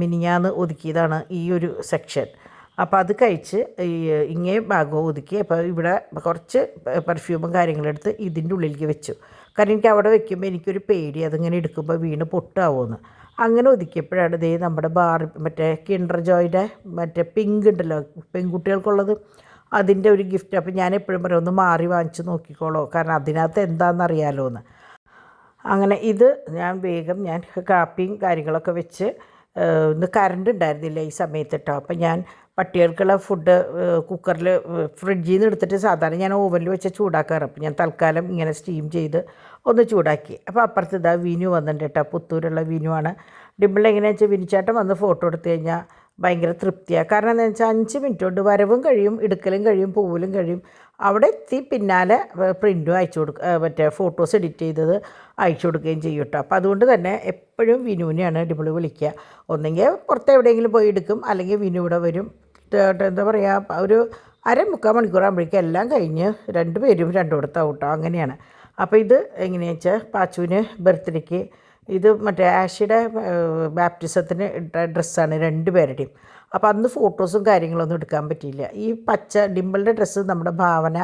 മിനിഞ്ഞാന്ന് ഒതുക്കിയതാണ് ഈ ഒരു സെക്ഷൻ. അപ്പോൾ അത് കഴിച്ച് ഇങ്ങേ ഭാഗവും ഒതുക്കി. അപ്പോൾ ഇവിടെ കുറച്ച് പെർഫ്യൂമും കാര്യങ്ങളെടുത്ത് ഇതിൻ്റെ ഉള്ളിലേക്ക് വെച്ചു. കാരണം എനിക്ക് അവിടെ വെക്കുമ്പോൾ എനിക്കൊരു പേടി, അതിങ്ങനെ എടുക്കുമ്പോൾ വീണ് പൊട്ടാവുമെന്ന്. അങ്ങനെ ഒതുക്കിയപ്പോഴാണ് നമ്മുടെ മറ്റേ കിൻഡർ ജോയുടെ മറ്റേ പിങ്ക് ഉണ്ടല്ലോ പെൺകുട്ടികൾക്കുള്ളത്, അതിൻ്റെ ഒരു ഗിഫ്റ്റ്. അപ്പോൾ ഞാൻ എപ്പോഴും പറയും ഒന്ന് മാറി വാങ്ങിച്ച് നോക്കിക്കോളൂ, കാരണം അതിനകത്ത് എന്താണെന്നറിയാലോ എന്ന്. അങ്ങനെ ഇത് ഞാൻ കാപ്പിയും കാര്യങ്ങളൊക്കെ വെച്ച് ഇന്ന് കറണ്ട് ഉണ്ടായിരുന്നില്ല ഈ സമയത്ത് കേട്ടോ. അപ്പം ഞാൻ പട്ടികൾക്കുള്ള ഫുഡ് കുക്കറിൽ ഫ്രിഡ്ജിൽ നിന്ന് എടുത്തിട്ട് സാധാരണ ഞാൻ ഓവനിൽ വെച്ച് ചൂടാക്കാറ്. അപ്പം ഞാൻ തൽക്കാലം ഇങ്ങനെ സ്റ്റീം ചെയ്ത് ഒന്ന് ചൂടാക്കി. അപ്പോൾ അപ്പുറത്ത് ഇതാ വിനു വന്നിട്ടുണ്ട് കേട്ടോ. പുത്തൂരുള്ള വിനുവാണ്. ഡിമ്പിൾ എങ്ങനെയാണെന്ന് വെച്ചാൽ വിനുചേട്ടൻ വന്ന് ഫോട്ടോ എടുത്തു കഴിഞ്ഞാൽ ഭയങ്കര തൃപ്തിയാണ്. കാരണം എന്താണെന്ന് വെച്ചാൽ 5 മിനിറ്റ് കൊണ്ട് വരവും കഴിയും, എടുക്കലും കഴിയും, പോവലും കഴിയും. അവിടെ എത്തി പിന്നാലെ പ്രിൻറ്റും അയച്ചു കൊടുക്കുക, ഫോട്ടോസ് എഡിറ്റ് ചെയ്തത് അയച്ചു കൊടുക്കുകയും ചെയ്യും കേട്ടോ. അപ്പോൾ അതുകൊണ്ട് തന്നെ എപ്പോഴും വിനുവിനെയാണ് ഡിമ്പിൾ വിളിക്കുക. ഒന്നെങ്കിൽ പുറത്ത് എവിടെയെങ്കിലും പോയി എടുക്കും, അല്ലെങ്കിൽ വിനു ഇവിടെ വരും. എന്താ പറയുക, ഒരു 3/4 മണിക്കൂറാകുമ്പോഴേക്കും എല്ലാം കഴിഞ്ഞ് 2 പേരും രണ്ടിടത്താവും കേട്ടോ. അങ്ങനെയാണ്. അപ്പോൾ ഇത് എങ്ങനെയാണെന്ന് വെച്ചാൽ പാച്ചുവിന് ബർത്ത്ഡേക്ക് ഇത് മറ്റേ ആഷിയുടെ ബാപ്റ്റിസത്തിന് ഇട്ട ഡ്രസ്സാണ് 2 പേരുടെയും. അപ്പോൾ അന്ന് ഫോട്ടോസും കാര്യങ്ങളൊന്നും എടുക്കാൻ പറ്റിയില്ല. ഈ പച്ച ഡിമ്പിളിൻ്റെ ഡ്രസ്സ് നമ്മുടെ ഭാവന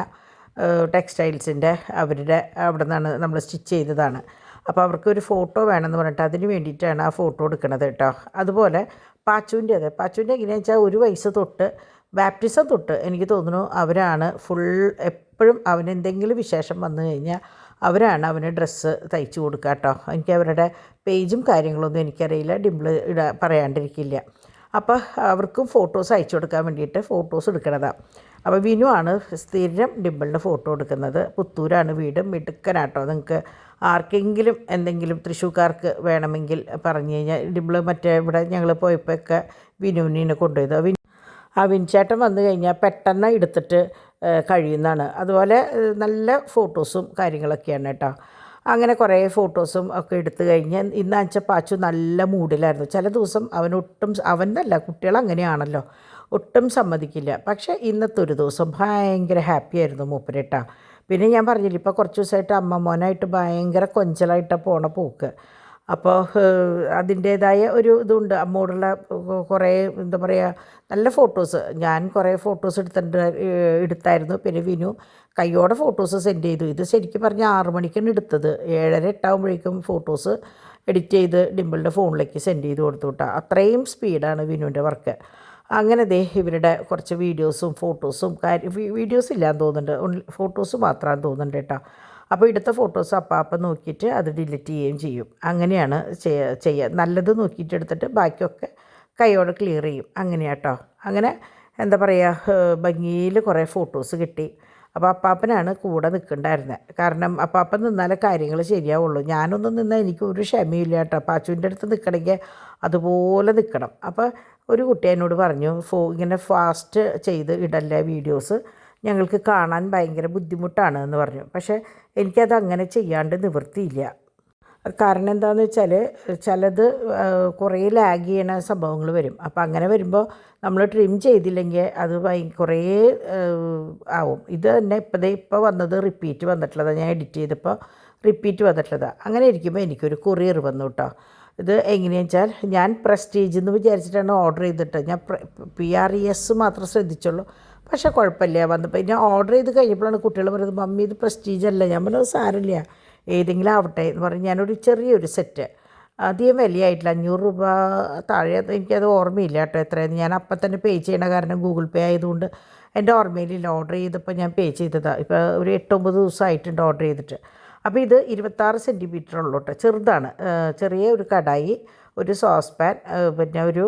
ടെക്സ്റ്റൈൽസിൻ്റെ അവിടെ നിന്നാണ് നമ്മൾ സ്റ്റിച്ച് ചെയ്തതാണ്. അപ്പോൾ അവർക്കൊരു ഫോട്ടോ വേണമെന്ന് പറഞ്ഞിട്ട് അതിന് വേണ്ടിയിട്ടാണ് ആ ഫോട്ടോ എടുക്കുന്നത് കേട്ടോ. അതുപോലെ പാച്ചുവിൻ്റെ എങ്ങനെയാണെന്ന് വെച്ചാൽ 1 വയസ്സ് തൊട്ട് ബാപ്റ്റിസം തൊട്ട് എനിക്ക് തോന്നുന്നു അവരാണ് എപ്പോഴും അവനെന്തെങ്കിലും വിശേഷം വന്നു കഴിഞ്ഞാൽ അവരാണ് അവന് ഡ്രസ്സ് തയ്ച്ചു കൊടുക്കുക കേട്ടോ. എനിക്ക് അവരുടെ പേജും കാര്യങ്ങളൊന്നും എനിക്കറിയില്ല, ഡിമ്പിൾ പറയാണ്ടിരിക്കില്ല. അപ്പോൾ അവർക്കും ഫോട്ടോസ് അയച്ചു കൊടുക്കാൻ വേണ്ടിയിട്ട് ഫോട്ടോസ് എടുക്കണതാണ്. അപ്പോൾ വിനു ആണ് സ്ഥിരം ഡിമ്പിളിൻ്റെ ഫോട്ടോ എടുക്കുന്നത്. പുത്തൂരാണ് വീട്. മിടുക്കനാട്ടോ. നിങ്ങൾക്ക് ആർക്കെങ്കിലും എന്തെങ്കിലും തൃശ്ശൂർക്കാർക്ക് വേണമെങ്കിൽ പറഞ്ഞു കഴിഞ്ഞാൽ ഡിമ്പിൾ ഇവിടെ ഞങ്ങൾ പോയപ്പോഴൊക്കെ വിനുവിനെ കൊണ്ടുപോയത്. വിനുചേട്ടൻ വന്നു കഴിഞ്ഞാൽ പെട്ടെന്ന് എടുത്തിട്ട് കഴിയുന്നതാണ്. അതുപോലെ നല്ല ഫോട്ടോസും കാര്യങ്ങളൊക്കെയാണ് കേട്ടോ. അങ്ങനെ കുറേ ഫോട്ടോസും ഒക്കെ എടുത്തു കഴിഞ്ഞ് ഇന്നാഴ്ച പാച്ചു നല്ല മൂഡിലായിരുന്നു. ചില ദിവസം അവനല്ല കുട്ടികൾ അങ്ങനെയാണല്ലോ, ഒട്ടും സമ്മതിക്കില്ല. പക്ഷേ ഇന്നത്തെ ഒരു ദിവസം ഭയങ്കര ഹാപ്പി ആയിരുന്നു മൂപ്പരേട്ടാ. പിന്നെ ഞാൻ പറഞ്ഞില്ല, ഇപ്പോൾ കുറച്ച് ദിവസമായിട്ട് അമ്മ മോനായിട്ട് ഭയങ്കര കൊഞ്ചലായിട്ട് പോണ പോക്ക്. അപ്പോൾ അതിൻ്റേതായ ഒരു ഇതുണ്ട്. അമ്മോടുള്ള കുറേ എന്താ പറയുക നല്ല ഫോട്ടോസ് ഞാൻ കുറേ ഫോട്ടോസ് എടുത്തായിരുന്നു. പിന്നെ വിനു കയ്യോടെ ഫോട്ടോസ് സെൻഡ് ചെയ്തു. ഇത് ശരിക്കും പറഞ്ഞാൽ 6 മണിക്കാണ് എടുത്തത്. 7:30 8 ഫോട്ടോസ് എഡിറ്റ് ചെയ്ത് ഡിമ്പിളിൻ്റെ ഫോണിലേക്ക് സെൻഡ് ചെയ്ത് കൊടുത്തു കേട്ടോ. അത്രയും സ്പീഡാണ് വിനുവിൻ്റെ വർക്ക്. അങ്ങനെ ഇവരുടെ കുറച്ച് വീഡിയോസും ഫോട്ടോസും വീഡിയോസ് ഇല്ലാന്ന് തോന്നുന്നുണ്ട്, ഫോട്ടോസ് മാത്രമാണെന്ന് തോന്നുന്നുണ്ട് കേട്ടോ. അപ്പോൾ എടുത്ത ഫോട്ടോസ് അപ്പം നോക്കിയിട്ട് അത് ഡിലീറ്റ് ചെയ്യുകയും ചെയ്യും. അങ്ങനെയാണ് ചെയ്യുക. നല്ലത് നോക്കിയിട്ട് എടുത്തിട്ട് ബാക്കിയൊക്കെ കൈയോടെ ക്ലിയർ ചെയ്യും. അങ്ങനെയാണ് കേട്ടോ. അങ്ങനെ എന്താ പറയുക, ഭംഗിയിൽ കുറേ ഫോട്ടോസ് കിട്ടി. അപ്പോൾ അപ്പാപ്പനാണ് കൂടെ നിൽക്കണ്ടായിരുന്നത്. കാരണം അപ്പാപ്പൻ നിന്നാലേ കാര്യങ്ങൾ ശരിയാവുള്ളൂ. ഞാനൊന്നും നിന്നാൽ എനിക്ക് ഒരു ക്ഷമയില്ല കേട്ടോ. പാച്ചുവിൻ്റെ അടുത്ത് നിൽക്കണമെങ്കിൽ അതുപോലെ നിൽക്കണം. അപ്പോൾ ഒരു കുട്ടി എന്നോട് പറഞ്ഞു, ഇങ്ങനെ ഫാസ്റ്റ് ചെയ്ത് ഇടല്ലേ വീഡിയോസ്, ഞങ്ങൾക്ക് കാണാൻ ഭയങ്കര ബുദ്ധിമുട്ടാണ് എന്ന് പറഞ്ഞു. പക്ഷേ എനിക്കത് അങ്ങനെ ചെയ്യാണ്ട് നിവൃത്തിയില്ല. കാരണം എന്താണെന്ന് വെച്ചാൽ ചിലത് കുറേ ലാഗ് ചെയ്യണ സംഭവങ്ങൾ വരും. അപ്പോൾ അങ്ങനെ വരുമ്പോൾ നമ്മൾ ട്രിം ചെയ്തില്ലെങ്കിൽ അത് കുറേ ആവും. ഇത് തന്നെ ഇപ്പോൾ വന്നത് റിപ്പീറ്റ് വന്നിട്ടുള്ളതാണ്. ഞാൻ എഡിറ്റ് ചെയ്തപ്പോൾ റിപ്പീറ്റ് വന്നിട്ടുള്ളതാണ്. അങ്ങനെ ഇരിക്കുമ്പോൾ എനിക്കൊരു കൊറിയർ വന്നു കേട്ടോ. ഇത് എങ്ങനെയാണെന്ന് വെച്ചാൽ ഞാൻ പ്രസ്റ്റീജ് എന്ന് വിചാരിച്ചിട്ടാണ് ഓർഡർ ചെയ്തിട്ട്. ഞാൻ PRES മാത്രം ശ്രദ്ധിച്ചുള്ളൂ. പക്ഷേ കുഴപ്പമില്ല. വന്നപ്പോൾ ഞാൻ ഓർഡർ ചെയ്ത് കഴിഞ്ഞപ്പോഴാണ് കുട്ടികൾ പറയുന്നത്, മമ്മി ഇത് പ്രസ്റ്റീജ് അല്ല. ഞാൻ പറഞ്ഞത് സാരമില്ല, ഏതെങ്കിലും ആവട്ടെ എന്ന് പറഞ്ഞ് ഞാനൊരു ചെറിയൊരു സെറ്റ്, അധികം വിലയായിട്ടില്ല, 500 രൂപ താഴെ, എനിക്കത് ഓർമ്മയില്ല കേട്ടോ എത്രയെന്ന്. ഞാൻ അപ്പം തന്നെ പേ ചെയ്യണ കാരണം ഗൂഗിൾ പേ ആയതുകൊണ്ട് എൻ്റെ ഓർമ്മയിലില്ല. ഓർഡർ ചെയ്തപ്പോൾ ഞാൻ പേ ചെയ്തതാണ്. ഇപ്പോൾ ഒരു 8-9 ദിവസമായിട്ടുണ്ട് ഓർഡർ ചെയ്തിട്ട്. അപ്പോൾ ഇത് 26 സെൻറ്റിമീറ്റർ ഉള്ളൂ കേട്ടോ. ചെറുതാണ്. ചെറിയ ഒരു കടായി, ഒരു സോസ് പാൻ, പിന്നെ ഒരു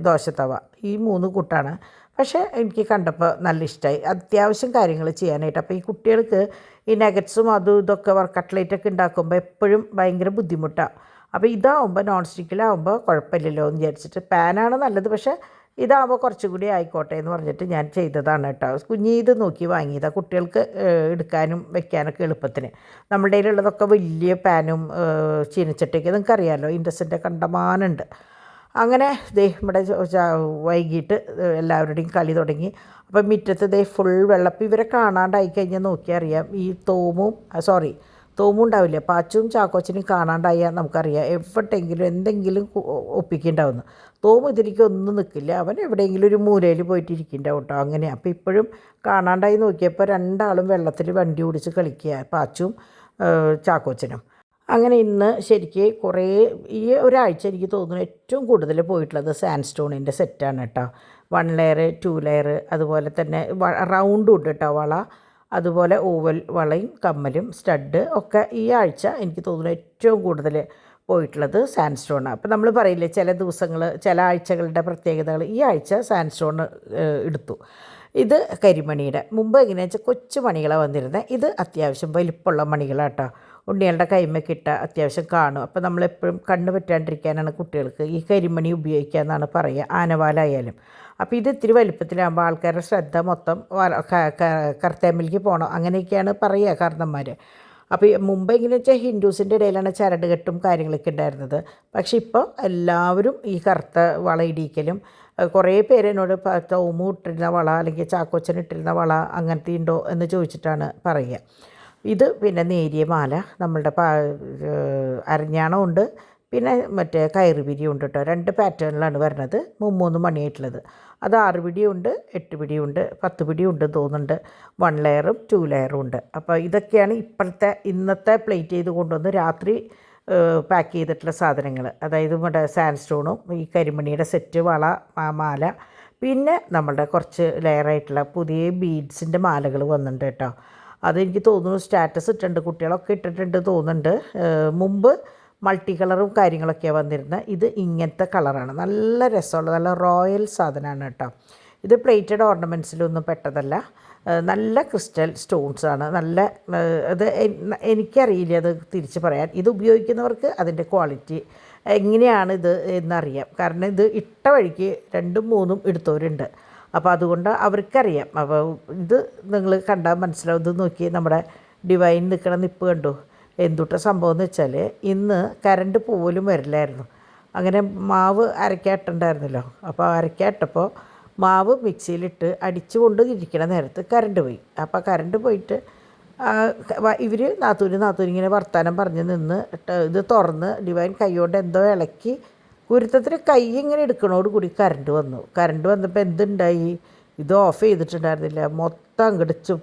ദോശത്തവ, ഈ 3 കൂട്ടാണ്. പക്ഷേ എനിക്ക് കണ്ടപ്പോൾ നല്ല ഇഷ്ടമായി. അത്യാവശ്യം കാര്യങ്ങൾ ചെയ്യാനായിട്ട്. അപ്പോൾ ഈ കുട്ടികൾക്ക് ഈ നഗറ്റ്സും അതും ഇതൊക്കെ കട്ട്ലേറ്റൊക്കെ ഉണ്ടാക്കുമ്പോൾ എപ്പോഴും ഭയങ്കര ബുദ്ധിമുട്ടാണ്. അപ്പോൾ ഇതാവുമ്പോൾ നോൺ സ്റ്റിക്കിലാവുമ്പോൾ കുഴപ്പമില്ലല്ലോ എന്ന് വിചാരിച്ചിട്ട്, പാനാണ് നല്ലത്, പക്ഷേ ഇതാവുമ്പോൾ കുറച്ചുകൂടി ആയിക്കോട്ടെ എന്ന് പറഞ്ഞിട്ട് ഞാൻ ചെയ്തതാണ് കേട്ടോ. ഇത് നോക്കി വാങ്ങിയതാണ്, കുട്ടികൾക്ക് എടുക്കാനും വെക്കാനൊക്കെ എളുപ്പത്തിന്. നമ്മുടെ കയ്യിലുള്ളതൊക്കെ വലിയ പാനും ചീനച്ചട്ടിയൊക്കെ നിങ്ങൾക്കറിയാമല്ലോ, ഇൻഡസിൻ്റെ കണ്ടമാനുണ്ട്. അങ്ങനെ ഇവിടെ വൈകിട്ട് എല്ലാവരുടെയും കളി തുടങ്ങി. അപ്പം മുറ്റത്ത് ഫുൾ വെള്ളപ്പം. ഇവരെ കാണാണ്ടായി കഴിഞ്ഞാൽ നോക്കിയാൽ അറിയാം. ഈ തോമും ഉണ്ടാവില്ല, പാച്ചും ചാക്കോച്ചനും കാണാണ്ടായാൽ നമുക്കറിയാം എവിടെയെങ്കിലും എന്തെങ്കിലും ഒപ്പിക്കുന്നുണ്ടാവുന്നു. തോമു ഇതിലേക്കൊന്നും നിൽക്കില്ല, അവൻ എവിടെയെങ്കിലും ഒരു മൂലയിൽ പോയിട്ട് ഇരിക്കുന്നുണ്ടാവും കേട്ടോ. അങ്ങനെ അപ്പോൾ ഇപ്പോഴും കാണാണ്ടായി നോക്കിയപ്പോൾ 2 ആളും വെള്ളത്തിൽ വണ്ടി ഓടിച്ച് കളിക്കുക, പാച്ചും ചാക്കോച്ചനും. അങ്ങനെ ഇന്ന് ശരിക്ക് കുറേ ഈ ഒരാഴ്ച എനിക്ക് തോന്നുന്നു ഏറ്റവും കൂടുതൽ പോയിട്ടുള്ളത് സാൻഡ് സ്റ്റോണിൻ്റെ സെറ്റാണ് കേട്ടോ. 1 ലെയർ 2 ലെയർ, അതുപോലെ തന്നെ റൗണ്ടും ഉണ്ട് കേട്ടോ വള, അതുപോലെ ഓവൽ വളയും കമ്മലും സ്റ്റഡ് ഒക്കെ ഈ ആഴ്ച എനിക്ക് തോന്നുന്നു ഏറ്റവും കൂടുതൽ പോയിട്ടുള്ളത് സാൻഡ് സ്റ്റോണാണ്. അപ്പോൾ നമ്മൾ പറയില്ലേ ചില ദിവസങ്ങൾ ചില ആഴ്ചകളുടെ പ്രത്യേകതകൾ, ഈ ആഴ്ച സാൻഡ് സ്റ്റോൺ എടുത്തു. ഇത് കരിമണിയുടെ മുമ്പ് എങ്ങനെയാണെന്ന് വെച്ചാൽ കൊച്ചു മണികളാണ് വന്നിരുന്നത്. ഇത് അത്യാവശ്യം വലിപ്പമുള്ള മണികളാട്ടോ. ഉണ്ണികളുടെ കൈമക്കിട്ട അത്യാവശ്യം കാണും. അപ്പോൾ നമ്മളെപ്പോഴും കണ്ണ് പറ്റാണ്ടിരിക്കാനാണ് കുട്ടികൾക്ക് ഈ കരിമണി ഉപയോഗിക്കുക എന്നാണ് പറയുക, ആനവാലായാലും. അപ്പോൾ ഇത് ഇത്തിരി വലിപ്പത്തിലാകുമ്പോൾ ആൾക്കാരുടെ ശ്രദ്ധ മൊത്തം കർത്തേമ്പിലേക്ക് പോകണം, അങ്ങനെയൊക്കെയാണ് പറയുക കാരണന്മാർ. അപ്പോൾ മുമ്പ് എങ്ങനെ വെച്ചാൽ ഹിന്ദുസിൻ്റെ ഇടയിലാണ് ചരട് കെട്ടും കാര്യങ്ങളൊക്കെ ഉണ്ടായിരുന്നത്. പക്ഷെ ഇപ്പോൾ എല്ലാവരും ഈ കറുത്ത വള ഇടിക്കലും, കുറേ പേര് എന്നോട് തൗമു ഇട്ടിരുന്ന വള അല്ലെങ്കിൽ ചാക്കോച്ചൻ ഇട്ടിരുന്ന വള അങ്ങനത്തെ ഉണ്ടോ എന്ന് ചോദിച്ചിട്ടാണ് പറയുക. ഇത് പിന്നെ നേരിയ മാല, നമ്മളുടെ അരഞ്ഞാണമുണ്ട്, പിന്നെ മറ്റേ കയറ് പിരിയുണ്ട് കേട്ടോ. 2 പാറ്റേണിലാണ് വരുന്നത്. 3 മണിയായിട്ടുള്ളത്. അത് 6 പിടിയുണ്ട്, 8 പിടിയുണ്ട്, 10 പിടിയുണ്ട് തോന്നുന്നുണ്ട്. 1 ലെയറും 2 ലെയറും ഉണ്ട്. അപ്പോൾ ഇതൊക്കെയാണ് ഇന്നത്തെ പ്ലേറ്റ് ചെയ്ത് കൊണ്ടുവന്ന് രാത്രി പാക്ക് ചെയ്തിട്ടുള്ള സാധനങ്ങൾ. അതായത് നമ്മുടെ സാൻഡ് സ്റ്റോണും ഈ കരിമണിയുടെ സെറ്റ്, വള, മാല, പിന്നെ നമ്മളുടെ കുറച്ച് ലെയറായിട്ടുള്ള പുതിയ ബീഡ്സിൻ്റെ മാലകൾ വന്നിട്ടുണ്ട് കേട്ടോ. അതെനിക്ക് തോന്നുന്നു സ്റ്റാറ്റസ് ഇട്ടിട്ടുണ്ട്, കുട്ടികളൊക്കെ ഇട്ടിട്ടുണ്ട് തോന്നുന്നുണ്ട്. മുമ്പ് മൾട്ടി കളറും കാര്യങ്ങളൊക്കെയാണ് വന്നിരുന്നത്. ഇത് ഇങ്ങനത്തെ കളറാണ്, നല്ല രസമുള്ള നല്ല റോയൽ സാധനമാണ് കേട്ടോ. ഇത് പ്ലേറ്റഡ് ഓർണമെൻറ്റ്സിലൊന്നും പെട്ടതല്ല, നല്ല ക്രിസ്റ്റൽ സ്റ്റോൺസാണ്. നല്ല അത് എനിക്കറിയില്ല അത് തിരിച്ച് പറയാൻ. ഇത് ഉപയോഗിക്കുന്നവർക്ക് അതിൻ്റെ ക്വാളിറ്റി എങ്ങനെയാണ് ഇത് എന്നറിയാം. കാരണം ഇത് ഇട്ട വഴിക്ക് 2ഉം 3ഉം എടുത്തവരുണ്ട്. അപ്പോൾ അതുകൊണ്ട് അവർക്കറിയാം. അപ്പോൾ ഇത് നിങ്ങൾ കണ്ടാൽ മനസ്സിലാവും. ഇത് നോക്കി നമ്മുടെ ഡിവൈൻ നിൽക്കണ നിപ്പ് കണ്ടു. എന്തുട്ട സംഭവം എന്ന് വെച്ചാൽ ഇന്ന് കറണ്ട് പോലും വരില്ലായിരുന്നു. അങ്ങനെ മാവ് അരക്കാട്ടുണ്ടായിരുന്നല്ലോ. അപ്പോൾ അരക്കാട്ടപ്പോൾ മാവ് മിക്സിയിലിട്ട് അടിച്ചുകൊണ്ട് ഇരിക്കണ നേരത്ത് കറണ്ട് പോയി. അപ്പോൾ കറണ്ട് പോയിട്ട് ഇവർ നാത്തൂരിങ്ങനെ വർത്താനം പറഞ്ഞ് നിന്ന് ഇത് തുറന്ന് ഡിവൈൻ കൈകൊണ്ട് എന്തോ ഇളക്കി കുരുത്തത്തിന് കൈ ഇങ്ങനെ എടുക്കണോട് കൂടി കറണ്ട് വന്നു. കറണ്ട് വന്നപ്പോൾ എന്തുണ്ടായി, ഇത് ഓഫ് ചെയ്തിട്ടുണ്ടായിരുന്നില്ല. മൊത്തം അങ്ങടിച്ച്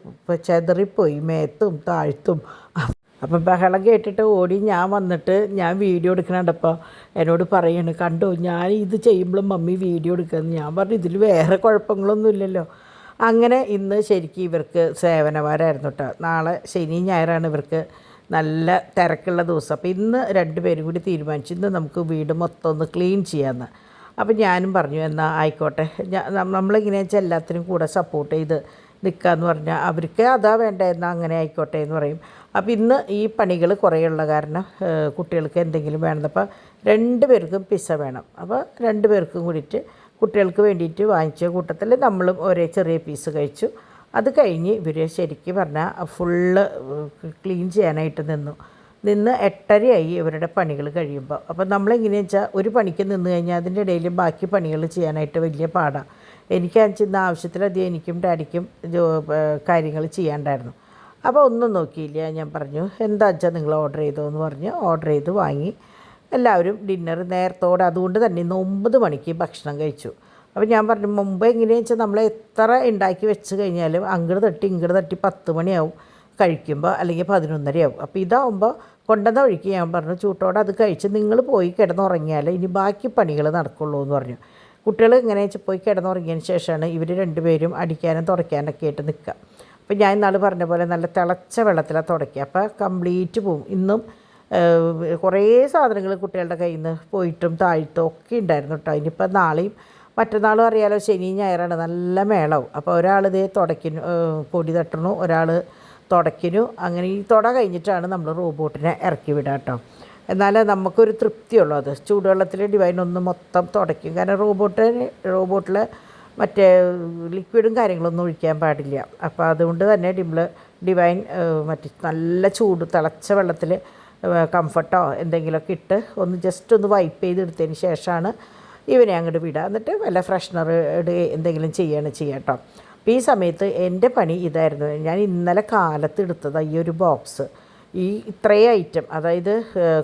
ചെതറിപ്പോയി മേത്തും താഴ്ത്തും. അപ്പം ബഹളം കേട്ടിട്ട് ഓടി ഞാൻ വന്നിട്ട് ഞാൻ വീഡിയോ എടുക്കണുണ്ടപ്പോൾ എന്നോട് പറയാണ്, കണ്ടോ ഞാൻ ഇത് ചെയ്യുമ്പോഴും മമ്മി വീഡിയോ എടുക്കുന്നത്. ഞാൻ പറഞ്ഞു ഇതിൽ വേറെ കുഴപ്പങ്ങളൊന്നും ഇല്ലല്ലോ. അങ്ങനെ ഇന്ന് ശരിക്കും ഇവർക്ക് സേവനവാരമായിരുന്നു കേട്ടോ. നാളെ ശനി ഞായറാണ് ഇവർക്ക് നല്ല തിരക്കുള്ള ദിവസം. അപ്പോൾ ഇന്ന് 2 പേരും കൂടി തീരുമാനിച്ചു ഇന്ന് നമുക്ക് വീട് മൊത്തം ഒന്ന് ക്ലീൻ ചെയ്യാമെന്ന്. അപ്പോൾ ഞാനും പറഞ്ഞു എന്നാൽ ആയിക്കോട്ടെ, നമ്മളിങ്ങനെ വെച്ചാൽ എല്ലാത്തിനും കൂടെ സപ്പോർട്ട് ചെയ്ത് നിൽക്കാമെന്ന് പറഞ്ഞാൽ അവർക്ക് അതാ വേണ്ട, എന്നാൽ അങ്ങനെ ആയിക്കോട്ടെ എന്ന് പറയും. അപ്പോൾ ഇന്ന് ഈ പണികൾ കുറേയുള്ള കാരണം കുട്ടികൾക്ക് എന്തെങ്കിലും വേണമെന്നപ്പോൾ 2 പേർക്കും പിസ്സ വേണം. അപ്പോൾ 2 പേർക്കും കൂടിയിട്ട് കുട്ടികൾക്ക് വേണ്ടിയിട്ട് വാങ്ങിച്ച കൂട്ടത്തിൽ നമ്മളും ഒരേ ചെറിയ പീസ് കഴിച്ചു. അത് കഴിഞ്ഞ് ഇവർ ശരിക്കും പറഞ്ഞാൽ ഫുള്ള് ക്ലീൻ ചെയ്യാനായിട്ട് നിന്ന് 8:30 ഇവരുടെ പണികൾ കഴിയുമ്പോൾ. അപ്പോൾ നമ്മളെങ്ങനെയാണെന്ന് വെച്ചാൽ ഒരു പണിക്ക് നിന്ന് കഴിഞ്ഞാൽ അതിൻ്റെ ഇടയിൽ ബാക്കി പണികൾ ചെയ്യാനായിട്ട് വലിയ പാടാണ്. എനിക്കാണെന്ന് ആവശ്യത്തിലധികം എനിക്കും ഡാഡിക്കും കാര്യങ്ങൾ ചെയ്യാണ്ടായിരുന്നു. അപ്പോൾ ഒന്നും നോക്കിയില്ല. ഞാൻ പറഞ്ഞു എന്താ വെച്ചാൽ നിങ്ങൾ ഓർഡർ ചെയ്തോ എന്ന് പറഞ്ഞ് ഓർഡർ ചെയ്ത് വാങ്ങി എല്ലാവരും ഡിന്നർ നേരത്തോടെ, അതുകൊണ്ട് തന്നെ 9 മണിക്ക് ഭക്ഷണം കഴിച്ചു. അപ്പോൾ ഞാൻ പറഞ്ഞു മുമ്പ് എങ്ങനെയാണെന്ന് വെച്ചാൽ നമ്മൾ എത്ര ഉണ്ടാക്കി വെച്ച് കഴിഞ്ഞാലും അങ്ങോട്ട് തട്ടി ഇങ്ങോട്ട് തട്ടി 10 മണിയാവും കഴിക്കുമ്പോൾ, അല്ലെങ്കിൽ 11:30 ആവും. അപ്പോൾ ഇതാവുമ്പോൾ കൊണ്ടുവന്ന വഴിക്ക് ഞാൻ പറഞ്ഞു ചൂട്ടോടെ അത് കഴിച്ച് നിങ്ങൾ പോയി കിടന്നുറങ്ങിയാൽ ഇനി ബാക്കി പണികൾ നടക്കുള്ളൂ എന്ന് പറഞ്ഞു. കുട്ടികൾ ഇങ്ങനെ വെച്ചാൽ പോയി കിടന്നുറങ്ങിയതിന് ശേഷമാണ് ഇവർ 2 പേരും അടിക്കാനും തുടയ്ക്കാനൊക്കെ ആയിട്ട് നിൽക്കുക. അപ്പോൾ ഞാൻ ഇന്നാൾ പറഞ്ഞ പോലെ നല്ല തിളച്ച വെള്ളത്തിലാണ് തുടയ്ക്കുക. അപ്പോൾ കംപ്ലീറ്റ് പോവും. ഇന്നും കുറേ സാധനങ്ങൾ കുട്ടികളുടെ കയ്യിൽ നിന്ന് പോയിട്ടും താഴ്ത്തും ഒക്കെ ഉണ്ടായിരുന്നു കേട്ടോ. ഇനിയിപ്പോൾ നാളെയും മറ്റന്നാളും അറിയാലോ ശനി ഞായറാണ്, നല്ല മേളവും. അപ്പോൾ ഒരാൾ ഇതേ തുടയ്ക്കുന്നു, പൊടി തട്ടണു, ഒരാൾ തുടയ്ക്കുന്നു. അങ്ങനെ ഈ തുട കഴിഞ്ഞിട്ടാണ് നമ്മൾ റോബോട്ടിനെ ഇറക്കി വിടുക കേട്ടോ. എന്നാൽ നമുക്കൊരു തൃപ്തിയുള്ളൂ. അത് ചൂടുവെള്ളത്തിൽ ഡിവൈൻ ഒന്ന് മൊത്തം തുടയ്ക്കും. കാരണം റോബോട്ടിൽ മറ്റേ ലിക്വിഡും കാര്യങ്ങളൊന്നും ഒഴിക്കാൻ പാടില്ല. അപ്പോൾ അതുകൊണ്ട് തന്നെ ഡിവൈൻ മറ്റേ നല്ല ചൂട് തിളച്ച വെള്ളത്തിൽ കംഫർട്ടോ എന്തെങ്കിലുമൊക്കെ ഇട്ട് ഒന്ന് ജസ്റ്റ് ഒന്ന് വൈപ്പ് ചെയ്തെടുത്തതിന് ശേഷമാണ് ഇവനെ അങ്ങോട്ട് വിടുക. എന്നിട്ട് വല്ല ഫ്രഷ്നർ എന്തെങ്കിലും ചെയ്യാം കേട്ടോ. അപ്പോൾ ഈ സമയത്ത് എൻ്റെ പണി ഇതായിരുന്നു. ഞാൻ ഇന്നലെ കാലത്ത് എടുത്തത് ഈ ഒരു ബോക്സ്, ഈ ഇത്രയും ഐറ്റം, അതായത്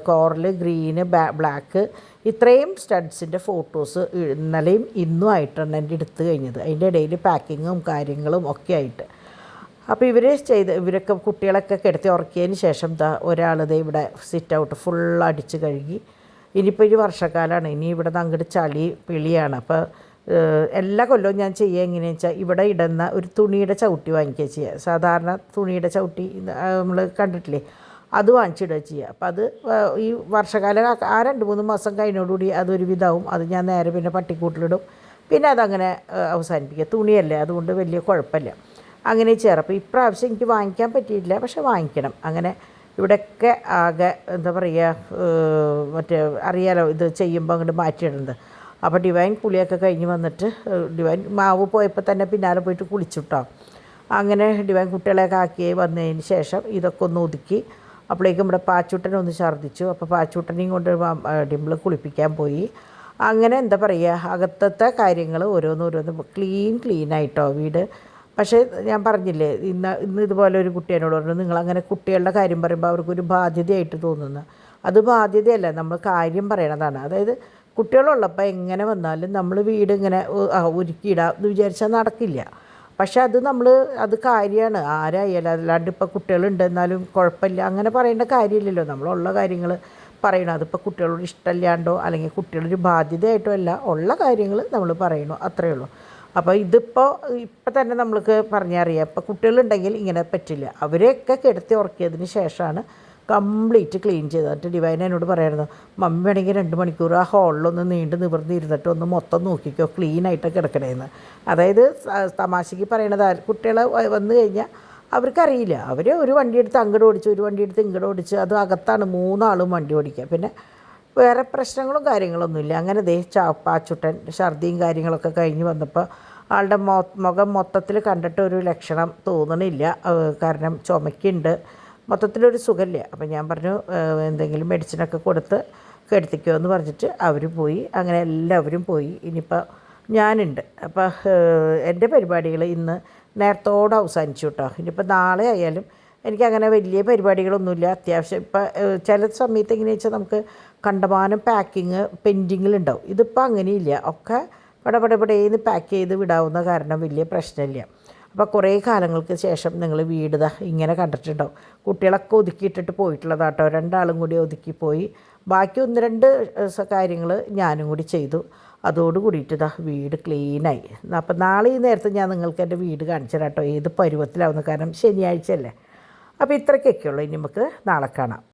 കോറൽ, ഗ്രീന്, ബ്ലാക്ക്, ഇത്രയും സ്റ്റഡ്സിൻ്റെ ഫോട്ടോസ് ഇന്നലെയും ഇന്നും ആയിട്ടാണ് എൻ്റെ എടുത്ത് കഴിഞ്ഞത്. അതിൻ്റെ ഇടയിൽ പാക്കിങ്ങും കാര്യങ്ങളും ഒക്കെ ആയിട്ട്. അപ്പോൾ ഇവരൊക്കെ കുട്ടികളൊക്കെ കിടത്തി ഉറക്കിയതിന് ശേഷം ഒരാളിത് ഇവിടെ സിറ്റ് ഔട്ട് ഫുൾ അടിച്ച് കഴുകി. ഇനിയിപ്പോൾ ഒരു വർഷക്കാലമാണ്, ഇനി ഇവിടെ നിന്ന് അങ്ങോട്ട് ചളി പിളിയാണ്. അപ്പോൾ എല്ലാ കൊല്ലവും ഞാൻ ചെയ്യുക എങ്ങനെയാണെന്ന് വെച്ചാൽ ഇവിടെ ഇടുന്ന ഒരു തുണിയുടെ ചവിട്ടി വാങ്ങിക്കുക ചെയ്യുക. സാധാരണ തുണിയുടെ ചവിട്ടി നമ്മൾ കണ്ടിട്ടില്ലേ, അത് വാങ്ങിച്ചിടുക ചെയ്യുക. അപ്പോൾ അത് ഈ വർഷകാലം ആ 2-3 മാസം കഴിഞ്ഞോടുകൂടി അതൊരു വിധമാവും. അത് ഞാൻ നേരെ പിന്നെ പട്ടിക്കൂട്ടിലിടും. പിന്നെ അതങ്ങനെ അവസാനിപ്പിക്കുക. തുണിയല്ലേ, അതുകൊണ്ട് വലിയ കുഴപ്പമില്ല. അങ്ങനെ ചെയ്യാറ്. അപ്പോൾ ഇപ്രാവശ്യം എനിക്ക് വാങ്ങിക്കാൻ പറ്റിയിട്ടില്ല, പക്ഷെ വാങ്ങിക്കണം. അങ്ങനെ ഇവിടെയൊക്കെ ആകെ എന്താ പറയുക, മറ്റേ അറിയാലോ ഇത് ചെയ്യുമ്പോൾ അങ്ങോട്ട് മാറ്റിയിടുന്നത്. അപ്പോൾ ഡിവൈൻ കുളിയൊക്കെ കഴിഞ്ഞ് വന്നിട്ട് ഡിവൈൻ മാവ് പോയപ്പോൾ തന്നെ പിന്നാലെ പോയിട്ട് കുളിച്ചുട്ടോ. അങ്ങനെ ഡിവൈൻ കുട്ടികളെയൊക്കെ ആക്കി വന്നതിന് ശേഷം ഇതൊക്കെ ഒന്ന് ഒതുക്കി. അപ്പോഴേക്കും ഇവിടെ പാച്ചൂട്ടനെ ഒന്ന് ഛർദ്ദിച്ചു. അപ്പോൾ പാച്ചൂട്ടനെയും കൊണ്ട് ഡിമ്പിൾ കുളിപ്പിക്കാൻ പോയി. അങ്ങനെ എന്താ പറയുക, അകത്തത്തെ കാര്യങ്ങൾ ഓരോന്നോരോന്ന് ക്ലീനായിട്ടോ വീട്. പക്ഷേ ഞാൻ പറഞ്ഞില്ലേ, ഇന്ന് ഇതുപോലെ ഒരു കുട്ടി എന്നോട് പറഞ്ഞു, നിങ്ങളങ്ങനെ കുട്ടികളുടെ കാര്യം പറയുമ്പോൾ അവർക്കൊരു ബാധ്യതയായിട്ട് തോന്നുന്നു. അത് ബാധ്യതയല്ല, നമ്മൾ കാര്യം പറയണതാണ്. അതായത് കുട്ടികളുള്ളപ്പോൾ എങ്ങനെ വന്നാലും നമ്മൾ വീട് ഇങ്ങനെ ഒരുക്കിയിടാം എന്ന് വിചാരിച്ചാൽ നടക്കില്ല. പക്ഷെ അത് കാര്യമാണ്, ആരായാലും. അല്ലാണ്ട് ഇപ്പോൾ കുട്ടികളുണ്ട് എന്നാലും കുഴപ്പമില്ല അങ്ങനെ പറയേണ്ട കാര്യമില്ലല്ലോ. നമ്മളുള്ള കാര്യങ്ങൾ പറയണം. അതിപ്പോൾ കുട്ടികളോട് ഇഷ്ടമില്ലാണ്ടോ അല്ലെങ്കിൽ കുട്ടികളൊരു ബാധ്യതയായിട്ടോ അല്ല, ഉള്ള കാര്യങ്ങൾ നമ്മൾ പറയണോ, അത്രയേ ഉള്ളൂ. അപ്പോൾ ഇപ്പം തന്നെ നമ്മൾക്ക് പറഞ്ഞറിയാം. ഇപ്പോൾ കുട്ടികളുണ്ടെങ്കിൽ ഇങ്ങനെ പറ്റില്ല. അവരെയൊക്കെ കിടത്തി ഉറക്കിയതിന് ശേഷമാണ് കംപ്ലീറ്റ് ക്ലീൻ ചെയ്തത്. എന്നിട്ട് ഡിവൈൻ എന്നോട് പറയായിരുന്നു, മമ്മി വേണമെങ്കിൽ 2 മണിക്കൂർ ആ ഹോളിലൊന്ന് നിവർന്നിരുന്നിട്ട് ഒന്ന് മൊത്തം നോക്കിക്കോ, ക്ലീനായിട്ട് കിടക്കണേന്ന്. അതായത് തമാശയ്ക്ക് പറയണത്. കുട്ടികൾ വന്നു കഴിഞ്ഞാൽ അവർക്കറിയില്ല. അവർ ഒരു വണ്ടി എടുത്ത് അങ്ങോട്ട് ഓടിച്ച്, ഒരു വണ്ടി എടുത്ത് ഇങ്ങോട്ട് ഓടിച്ച്, അത് അകത്താണ് 3 ആളും വണ്ടി ഓടിക്കുക. പിന്നെ വേറെ പ്രശ്നങ്ങളും കാര്യങ്ങളൊന്നുമില്ല. അങ്ങനെ പാച്ചുട്ടൻ ഛർദിയും കാര്യങ്ങളൊക്കെ കഴിഞ്ഞ് വന്നപ്പോൾ ആളുടെ മുഖം മൊത്തത്തിൽ കണ്ടിട്ട് ഒരു ലക്ഷണം തോന്നണില്ല. കാരണം ചുമക്കുണ്ട്, മൊത്തത്തിലൊരു സുഖമില്ല. അപ്പം ഞാൻ പറഞ്ഞു എന്തെങ്കിലും മെഡിസിനൊക്കെ കൊടുത്ത് കെടുത്തിക്കോ എന്ന് പറഞ്ഞിട്ട് അവർ പോയി. അങ്ങനെ എല്ലാവരും പോയി. ഇനിയിപ്പോൾ ഞാനുണ്ട്. അപ്പോൾ എൻ്റെ പരിപാടികൾ ഇന്ന് നേരത്തോടെ അവസാനിച്ചു കേട്ടോ. ഇനിയിപ്പോൾ നാളെ ആയാലും എനിക്കങ്ങനെ വലിയ പരിപാടികളൊന്നുമില്ല. അത്യാവശ്യം ഇപ്പം ചില സമയത്ത് എങ്ങനെയാണെന്ന് വെച്ചാൽ നമുക്ക് കണ്ടമാനം പാക്കിങ് പെൻഡിങ്ങിലുണ്ടാവും. ഇതിപ്പോൾ അങ്ങനെയില്ല. ഒക്കെ പടപടപടേന്ന് പാക്ക് ചെയ്ത് വിടാവുന്ന കാരണം വലിയ പ്രശ്നമില്ല. അപ്പോൾ കുറേ കാലങ്ങൾക്ക് ശേഷം നിങ്ങൾ വീട് ഇങ്ങനെ കണ്ടിട്ടുണ്ടാവും. കുട്ടികളൊക്കെ ഒതുക്കിയിട്ടിട്ട് പോയിട്ടുള്ളതാട്ടോ. 2 ആളും കൂടി ഒതുക്കിപ്പോയി. ബാക്കി 1-2 കാര്യങ്ങൾ ഞാനും കൂടി ചെയ്തു. അതോടുകൂടിയിട്ട് വീട് ക്ലീനായി. അപ്പോൾ നാളെ ഈ നേരത്തെ ഞാൻ നിങ്ങൾക്ക് എൻ്റെ വീട് കാണിച്ചു തരാം കേട്ടോ, ഏത് പരുവത്തിലാവുന്നു. കാരണം ശനിയാഴ്ച അല്ലേ. അപ്പോൾ ഇത്രയ്ക്കൊക്കെയുള്ളൂ. ഇനി നമുക്ക് നാളെ കാണാം.